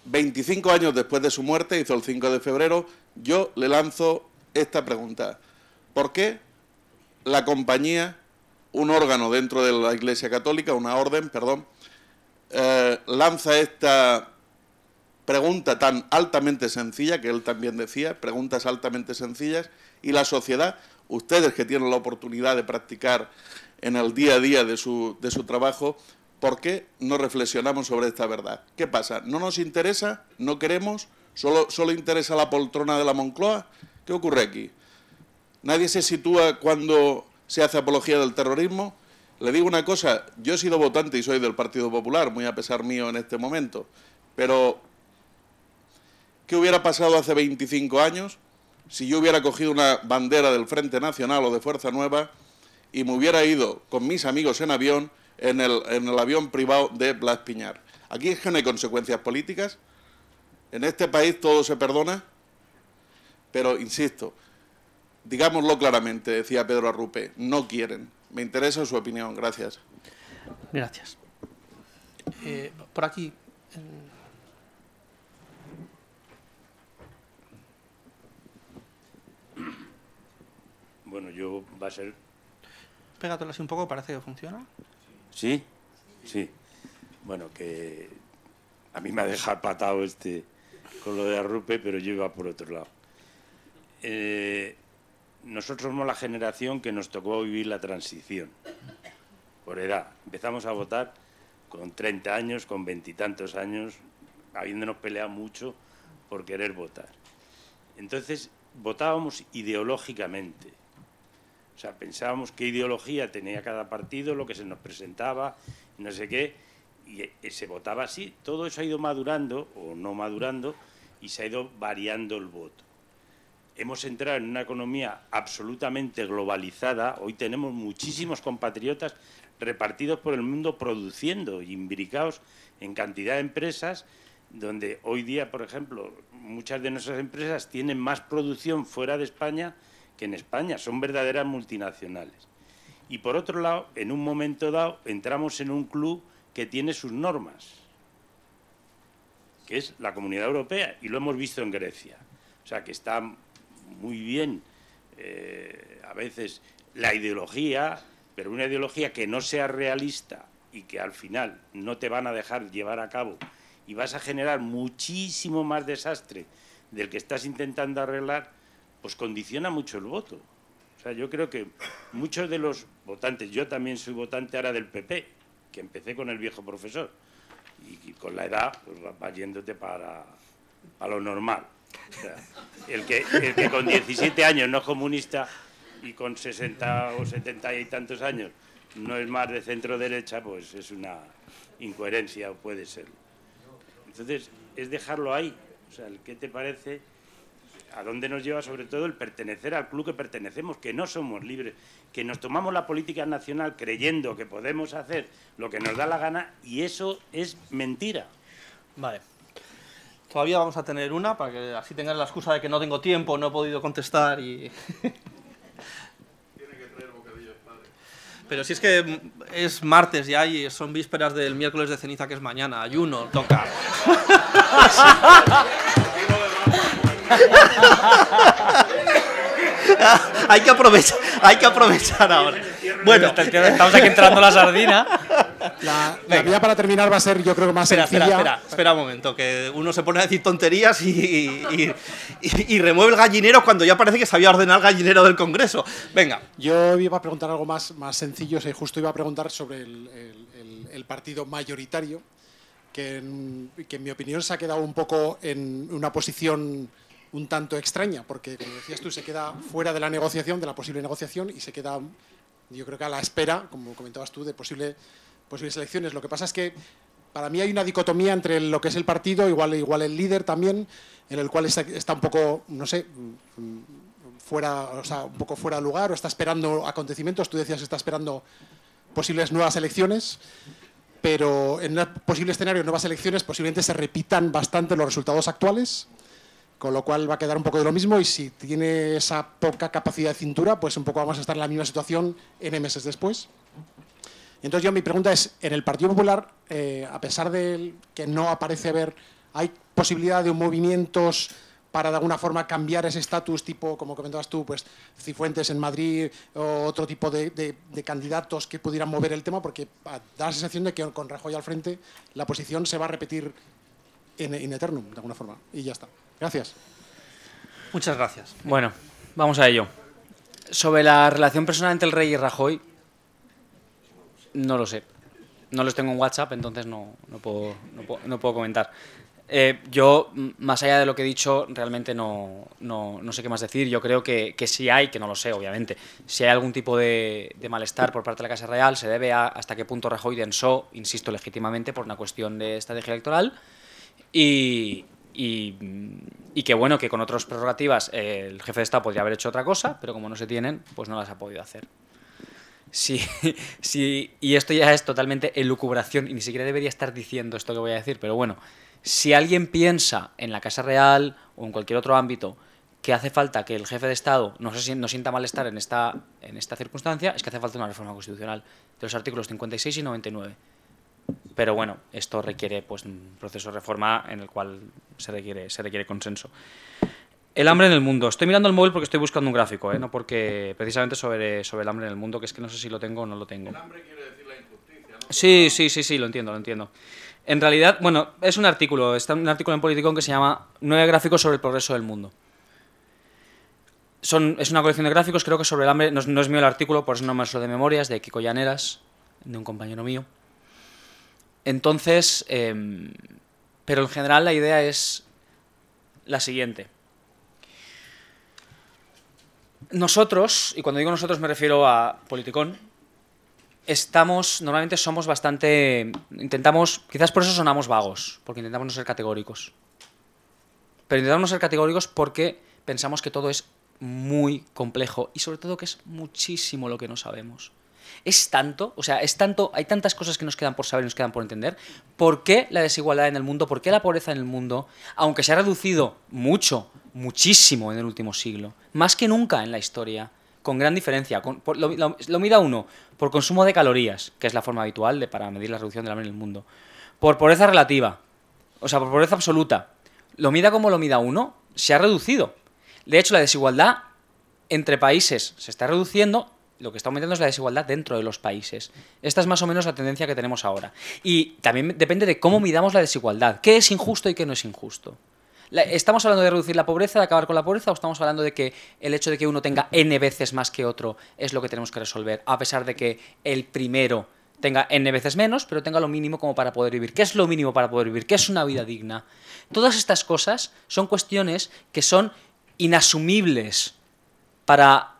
25 años después de su muerte, hizo el 5 de febrero, yo le lanzo esta pregunta. ¿Por qué la compañía, un órgano dentro de la Iglesia Católica, una orden, perdón, lanza esta pregunta tan altamente sencilla, que él también decía, preguntas altamente sencillas, y la sociedad, ustedes que tienen la oportunidad de practicar en el día a día de su trabajo, ¿por qué no reflexionamos sobre esta verdad? ¿Qué pasa? ¿No nos interesa? ¿No queremos? ¿Solo interesa la poltrona de la Moncloa? ¿Qué ocurre aquí? ¿Nadie se sitúa cuando se hace apología del terrorismo? Le digo una cosa, yo he sido votante y soy del Partido Popular, muy a pesar mío en este momento, pero ¿qué hubiera pasado hace 25 años si yo hubiera cogido una bandera del Frente Nacional o de Fuerza Nueva y me hubiera ido con mis amigos en avión, en el avión privado de Blas Piñar? Aquí es que no hay consecuencias políticas. En este país todo se perdona, pero insisto, digámoslo claramente, decía Pedro Arrupe, no quieren. Me interesa su opinión, gracias. Gracias. Por aquí. Bueno, yo va a ser... Pégatelo así un poco, parece que funciona. ¿Sí? Sí. Bueno, que a mí me ha dejado patado con lo de Arrupe, pero yo iba por otro lado. Nosotros somos la generación que nos tocó vivir la transición, por edad. Empezamos a votar con 30 años, con 20 y tantos años, habiéndonos peleado mucho por querer votar. Entonces, votábamos ideológicamente. O sea, pensábamos qué ideología tenía cada partido, lo que se nos presentaba, no sé qué, y se votaba así. Todo eso ha ido madurando, o no madurando, y se ha ido variando el voto. Hemos entrado en una economía absolutamente globalizada. Hoy tenemos muchísimos compatriotas repartidos por el mundo produciendo y imbricados en cantidad de empresas, donde hoy día, por ejemplo, muchas de nuestras empresas tienen más producción fuera de España que en España. Son verdaderas multinacionales. Y por otro lado, en un momento dado, entramos en un club que tiene sus normas, que es la Comunidad Europea, y lo hemos visto en Grecia. O sea, que está muy bien a veces la ideología, pero una ideología que no sea realista y que al final no te van a dejar llevar a cabo y vas a generar muchísimo más desastre del que estás intentando arreglar, pues condiciona mucho el voto. O sea, yo creo que muchos de los votantes, yo también soy votante ahora del PP, que empecé con el viejo profesor, y con la edad pues vas yéndote para lo normal. O sea, el que con 17 años no es comunista y con 60 o 70 y tantos años no es más de centro derecha, pues es una incoherencia, o puede ser. Entonces, es dejarlo ahí. O sea, ¿qué te parece? ¿A dónde nos lleva sobre todo el pertenecer al club que pertenecemos? Que no somos libres, que nos tomamos la política nacional creyendo que podemos hacer lo que nos da la gana, y eso es mentira. Vale. Todavía vamos a tener una, para que así tengas la excusa de que no tengo tiempo, no he podido contestar y... Tiene que traer bocadillos, padre. Pero si es que es martes ya y son vísperas del miércoles de ceniza, que es mañana. Ayuno, toca. Hay que aprovechar ahora. Bueno, estamos aquí entrando la sardina. La vía para terminar va a ser, yo creo que más sencilla. Espera un momento, que uno se pone a decir tonterías y remueve el gallinero cuando ya parece que sabía ordenar el gallinero del Congreso. Venga. Yo iba a preguntar algo más sencillo, justo iba a preguntar sobre el partido mayoritario, que en mi opinión se ha quedado un poco en una posición un tanto extraña, porque, como decías tú, se queda fuera de la negociación, de la posible negociación, y se queda, yo creo que a la espera, como comentabas tú, de posibles elecciones. Lo que pasa es que para mí hay una dicotomía entre lo que es el partido, igual el líder también, en el cual está un poco, no sé, fuera, o sea, un poco fuera de lugar, o está esperando acontecimientos. Tú decías que está esperando posibles nuevas elecciones, pero en un posible escenario de nuevas elecciones posiblemente se repitan bastante los resultados actuales, Con lo cual va a quedar un poco de lo mismo y si tiene esa poca capacidad de cintura, pues un poco vamos a estar en la misma situación N meses después. Entonces mi pregunta es, en el Partido Popular, a pesar de que no aparece ver, ¿hay posibilidad de movimientos para de alguna forma cambiar ese estatus tipo, como comentabas tú, pues Cifuentes en Madrid o otro tipo de candidatos que pudieran mover el tema? Porque da la sensación de que con Rajoy al frente la posición se va a repetir in eternum, de alguna forma. Y ya está. Gracias. Muchas gracias. Bueno, vamos a ello. Sobre la relación personal entre el rey y Rajoy, no lo sé. No los tengo en WhatsApp, entonces no puedo comentar. Yo, más allá de lo que he dicho, realmente no sé qué más decir. Yo creo que sí hay, que no lo sé, obviamente, si hay algún tipo de malestar por parte de la Casa Real, se debe a hasta qué punto Rajoy densó, insisto, legítimamente, por una cuestión de estrategia electoral, y que bueno, que con otras prerrogativas el jefe de Estado podría haber hecho otra cosa, pero como no se tienen, pues no las ha podido hacer. Sí, y esto ya es totalmente elucubración, y ni siquiera debería estar diciendo esto que voy a decir, pero bueno, si alguien piensa en la Casa Real o en cualquier otro ámbito que hace falta que el jefe de Estado no sienta malestar en esta circunstancia, es que hace falta una reforma constitucional de los artículos 56 y 99. Pero bueno, esto requiere pues un proceso de reforma en el cual se requiere consenso. El hambre en el mundo. Estoy mirando el móvil porque estoy buscando un gráfico, no porque precisamente sobre el hambre en el mundo, que es que no sé si lo tengo o no lo tengo. El hambre quiere decir la injusticia, ¿no? Sí, lo entiendo. En realidad, bueno, es un artículo, está un artículo en Politicón que se llama 9 gráficos sobre el progreso del mundo. Es una colección de gráficos, creo que sobre el hambre, no es mío el artículo, por eso no me lo de memoria, es de Kiko Llaneras, de un compañero mío. Entonces, pero en general la idea es la siguiente. Nosotros, y cuando digo nosotros me refiero a Politicón, normalmente somos bastante, quizás por eso sonamos vagos, porque intentamos no ser categóricos. Pero intentamos no ser categóricos porque pensamos que todo es muy complejo y sobre todo que es muchísimo lo que no sabemos. Es tanto, hay tantas cosas que nos quedan por saber y nos quedan por entender. ¿Por qué la desigualdad en el mundo? ¿Por qué la pobreza en el mundo? Aunque se ha reducido muchísimo en el último siglo, más que nunca en la historia, con gran diferencia. Lo mida uno por consumo de calorías, que es la forma habitual para medir la reducción del hambre en el mundo. Por pobreza relativa, por pobreza absoluta. Lo mida como lo mida uno, se ha reducido. De hecho, la desigualdad entre países se está reduciendo. Lo que está aumentando es la desigualdad dentro de los países. Esta es más o menos la tendencia que tenemos ahora. Y también depende de cómo midamos la desigualdad. ¿Qué es injusto y qué no es injusto? ¿Estamos hablando de reducir la pobreza, de acabar con la pobreza, o estamos hablando de que el hecho de que uno tenga N veces más que otro es lo que tenemos que resolver, a pesar de que el primero tenga N veces menos, pero tenga lo mínimo como para poder vivir? ¿Qué es lo mínimo para poder vivir? ¿Qué es una vida digna? Todas estas cosas son cuestiones que son inasumibles para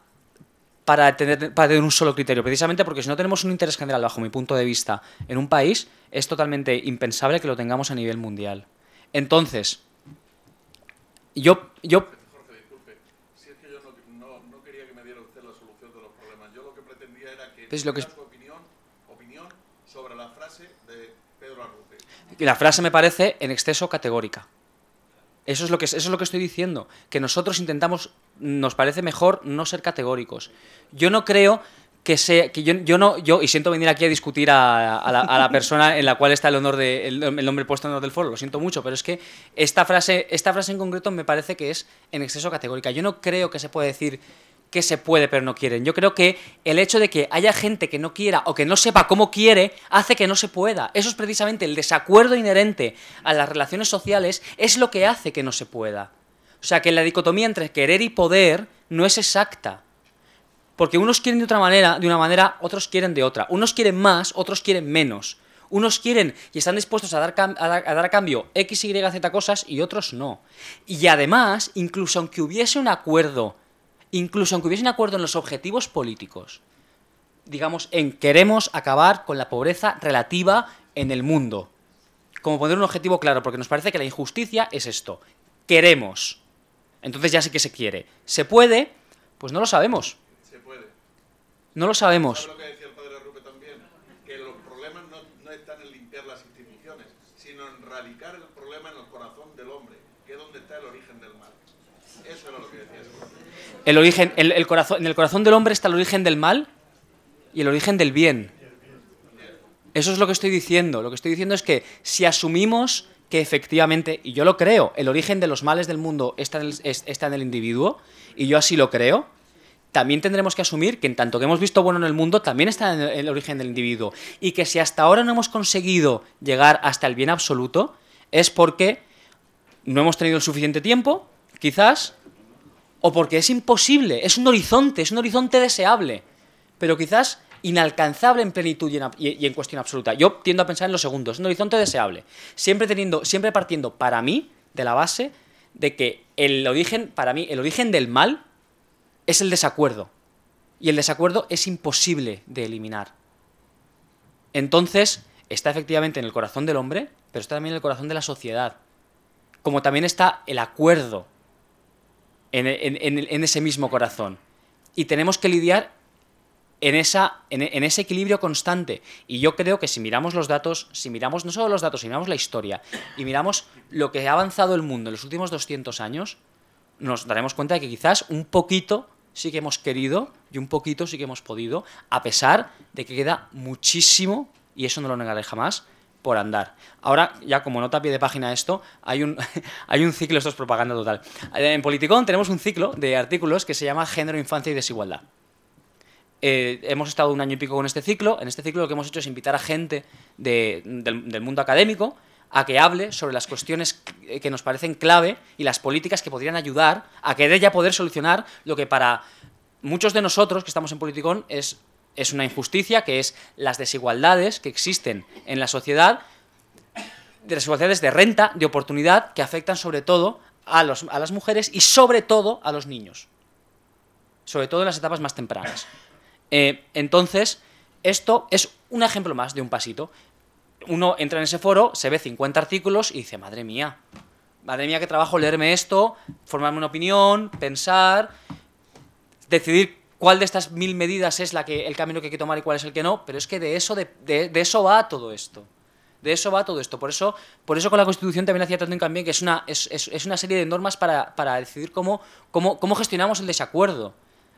tener un solo criterio, precisamente porque si no tenemos un interés general, bajo mi punto de vista, en un país, es totalmente impensable que lo tengamos a nivel mundial. Entonces, yo Jorge, disculpe, si es que yo no quería que me diera usted la solución de los problemas, yo lo que pretendía era que es su opinión sobre la frase de Pedro Arrupe. La frase me parece en exceso categórica. Eso es lo que estoy diciendo, que nosotros nos parece mejor no ser categóricos. Yo no creo que sea, que yo y siento venir aquí a discutir a la persona en la cual está el nombre puesto en honor del foro, lo siento mucho, pero es que esta frase en concreto me parece que es en exceso categórica. Yo no creo que se pueda decir que se puede pero no quieren. Yo creo que el hecho de que haya gente que no quiera o que no sepa cómo quiere hace que no se pueda. Eso es precisamente el desacuerdo inherente a las relaciones sociales, es lo que hace que no se pueda. O sea, que la dicotomía entre querer y poder no es exacta. Porque unos quieren de una manera, otros quieren de otra. Unos quieren más, otros quieren menos. Unos quieren y están dispuestos a dar a cambio X, Y, Z cosas y otros no. Y además, incluso aunque hubiese un acuerdo en los objetivos políticos, digamos, en queremos acabar con la pobreza relativa en el mundo, como poner un objetivo claro, porque nos parece que la injusticia es esto, queremos, entonces ya sí que se quiere. ¿Se puede? Pues no lo sabemos. Se puede. No lo sabemos. ¿Sabe lo que decía el padre Arrupe también? Que los problemas no están en limpiar las instituciones, sino en radicar el problema en el corazón del hombre. que es donde está el origen del mal. Eso era lo que decías. El origen, en el corazón del hombre está el origen del mal y el origen del bien. Eso es lo que estoy diciendo. Lo que estoy diciendo es que si asumimos que efectivamente, y yo lo creo, el origen de los males del mundo está en el individuo, y yo así lo creo, también tendremos que asumir que en tanto que hemos visto bueno en el mundo, también está en el origen del individuo. Y que si hasta ahora no hemos conseguido llegar hasta el bien absoluto, es porque no hemos tenido el suficiente tiempo, quizás, o porque es imposible, es un horizonte deseable, pero quizás inalcanzable en plenitud y en cuestión absoluta. Yo tiendo a pensar en los segundos, es un horizonte deseable, siempre partiendo para mí de la base de que para mí el origen del mal es el desacuerdo, y el desacuerdo es imposible de eliminar. Entonces, está efectivamente en el corazón del hombre, pero está también en el corazón de la sociedad, como también está el acuerdo en ese mismo corazón. Y tenemos que lidiar en ese equilibrio constante. Y yo creo que si miramos los datos, si miramos no solo los datos, si miramos la historia, y miramos lo que ha avanzado el mundo en los últimos 200 años, nos daremos cuenta de que quizás un poquito sí que hemos querido y un poquito sí que hemos podido, a pesar de que queda muchísimo, y eso no lo negaré jamás, por andar. Ahora, ya como nota a pie de página esto, hay un ciclo, esto es propaganda total. En Politicón tenemos un ciclo de artículos que se llama Género, Infancia y Desigualdad. Hemos estado 1 año y pico con este ciclo. En este ciclo lo que hemos hecho es invitar a gente del mundo académico a que hable sobre las cuestiones que nos parecen clave y las políticas que podrían ayudar a querer ya poder solucionar lo que para muchos de nosotros que estamos en Politicón es una injusticia, que es las desigualdades que existen en la sociedad, de desigualdades de renta, de oportunidad, que afectan sobre todo a las mujeres y sobre todo a los niños, sobre todo en las etapas más tempranas. Entonces, esto es un ejemplo más de un pasito. Uno entra en ese foro, se ve 50 artículos y dice, madre mía qué trabajo leerme esto, formarme una opinión, pensar, decidir cuál de estas 1000 medidas es el camino que hay que tomar y cuál es el que no, pero es que de eso va todo esto. De eso va todo esto. Por eso con la Constitución también hacía tanto hincapié que es una serie de normas para decidir cómo gestionamos el desacuerdo.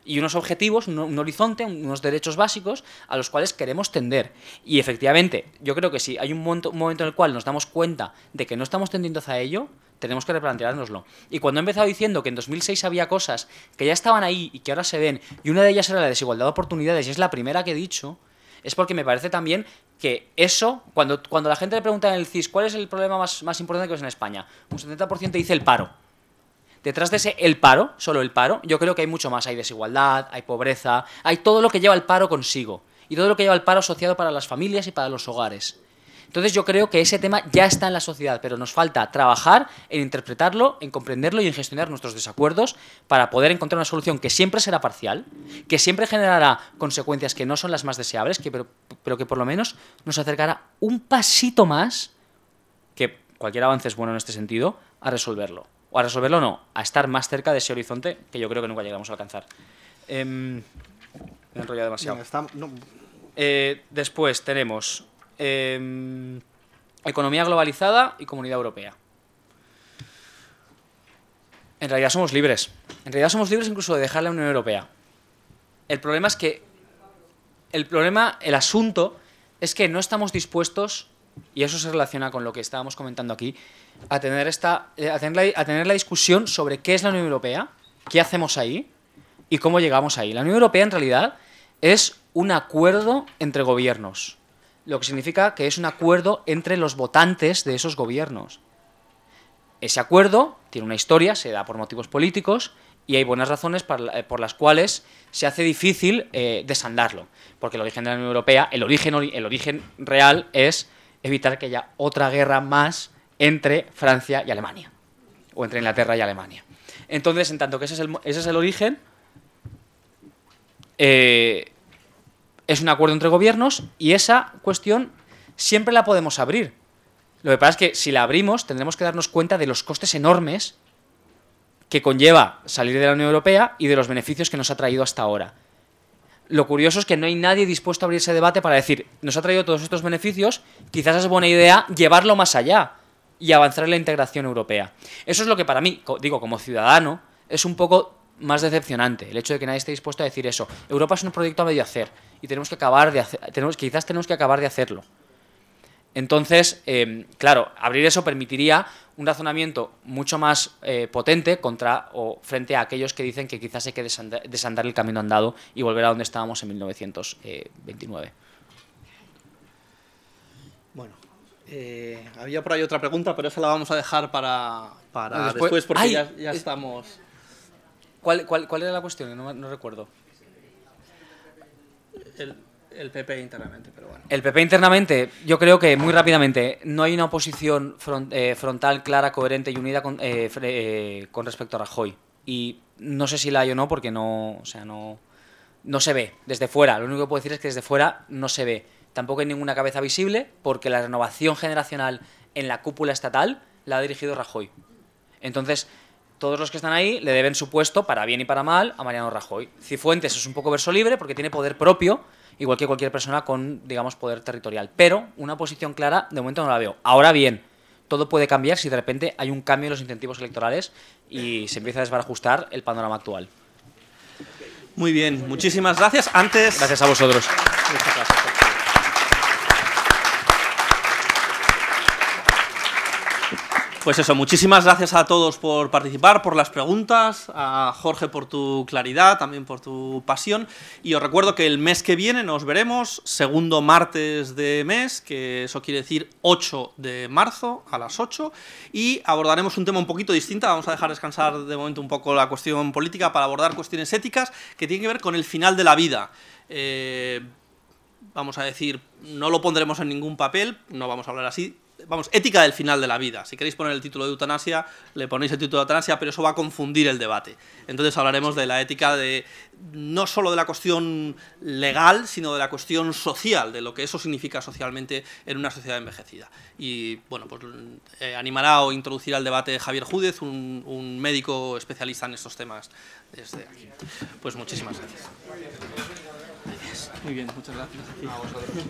Y unos objetivos, un horizonte, unos derechos básicos a los cuales queremos tender. Y efectivamente, yo creo que si hay un momento en el cual nos damos cuenta de que no estamos tendiendo hacia ello, tenemos que replanteárnoslo. Y cuando he empezado diciendo que en 2006 había cosas que ya estaban ahí y que ahora se ven, y una de ellas era la desigualdad de oportunidades, y es la primera que he dicho, es porque me parece también que eso, cuando la gente le pregunta en el CIS cuál es el problema más importante que es en España, un 70% dice el paro. Detrás de ese solo el paro, yo creo que hay mucho más. Hay desigualdad, hay pobreza, hay todo lo que lleva el paro consigo. Y todo lo que lleva el paro asociado para las familias y para los hogares. Entonces yo creo que ese tema ya está en la sociedad, pero nos falta trabajar en interpretarlo, en comprenderlo y en gestionar nuestros desacuerdos para poder encontrar una solución que siempre será parcial, que siempre generará consecuencias que no son las más deseables, pero que por lo menos nos acercará un pasito más, que cualquier avance es bueno en este sentido, a resolverlo. O a resolverlo no, a estar más cerca de ese horizonte que yo creo que nunca llegamos a alcanzar. Me he enrollado demasiado. Después tenemos economía globalizada y comunidad europea. En realidad somos libres. En realidad somos libres incluso de dejar la Unión Europea. El problema es que el asunto es que no estamos dispuestos, y eso se relaciona con lo que estábamos comentando aquí, a tener la discusión sobre qué es la Unión Europea, qué hacemos ahí y cómo llegamos ahí. La Unión Europea en realidad es un acuerdo entre gobiernos, lo que significa que es un acuerdo entre los votantes de esos gobiernos. Ese acuerdo tiene una historia, se da por motivos políticos y hay buenas razones por las cuales se hace difícil desandarlo, porque el origen de la Unión Europea, el origen real es evitar que haya otra guerra más entre Francia y Alemania, o entre Inglaterra y Alemania. Entonces, en tanto que ese es el origen, es un acuerdo entre gobiernos y esa cuestión siempre la podemos abrir. Lo que pasa es que si la abrimos tendremos que darnos cuenta de los costes enormes que conlleva salir de la Unión Europea y de los beneficios que nos ha traído hasta ahora. Lo curioso es que no hay nadie dispuesto a abrir ese debate para decir, nos ha traído todos estos beneficios, quizás es buena idea llevarlo más allá. y avanzar en la integración europea. Eso es lo que para mí, digo, como ciudadano, es un poco más decepcionante, el hecho de que nadie esté dispuesto a decir eso. Europa es un proyecto a medio hacer y tenemos que acabar de hacer, quizás tenemos que acabar de hacerlo. Entonces, claro, abrir eso permitiría un razonamiento mucho más potente contra o frente a aquellos que dicen que quizás hay que desandar el camino andado y volver a donde estábamos en 1929. Bueno, había por ahí otra pregunta, pero esa la vamos a dejar para después, porque ya estamos... ¿Cuál era la cuestión? No recuerdo. El PP internamente, pero bueno. El PP internamente, yo creo que muy rápidamente no hay una oposición frontal, clara, coherente y unida con respecto a Rajoy. Y no sé si la hay o no, porque no se ve desde fuera. Lo único que puedo decir es que desde fuera no se ve. Tampoco hay ninguna cabeza visible, porque la renovación generacional en la cúpula estatal la ha dirigido Rajoy. Entonces, todos los que están ahí le deben su puesto, para bien y para mal, a Mariano Rajoy. Cifuentes es un poco verso libre porque tiene poder propio, igual que cualquier persona con, digamos, poder territorial. Pero una posición clara, de momento no la veo. Ahora bien, todo puede cambiar si de repente hay un cambio en los incentivos electorales y se empieza a desbarajustar el panorama actual. Muy bien, muchísimas gracias. Gracias a vosotros. Pues eso, muchísimas gracias a todos por participar, por las preguntas, a Jorge por tu claridad, también por tu pasión, y os recuerdo que el mes que viene nos veremos, segundo martes de mes, que eso quiere decir 8 de marzo a las 8, y abordaremos un tema un poquito distinto. Vamos a dejar descansar de momento un poco la cuestión política para abordar cuestiones éticas que tienen que ver con el final de la vida. Vamos a decir, no lo pondremos en ningún papel, no vamos a hablar así. Vamos, ética del final de la vida. Si queréis poner el título de eutanasia, le ponéis el título de eutanasia, pero eso va a confundir el debate. Entonces hablaremos de la ética no solo de la cuestión legal, sino de la cuestión social, de lo que eso significa socialmente en una sociedad envejecida. Y bueno, pues animará o introducirá el debate Javier Júdez, un médico especialista en estos temas desde aquí. Pues muchísimas gracias. Muy bien, muchas gracias. A vosotros.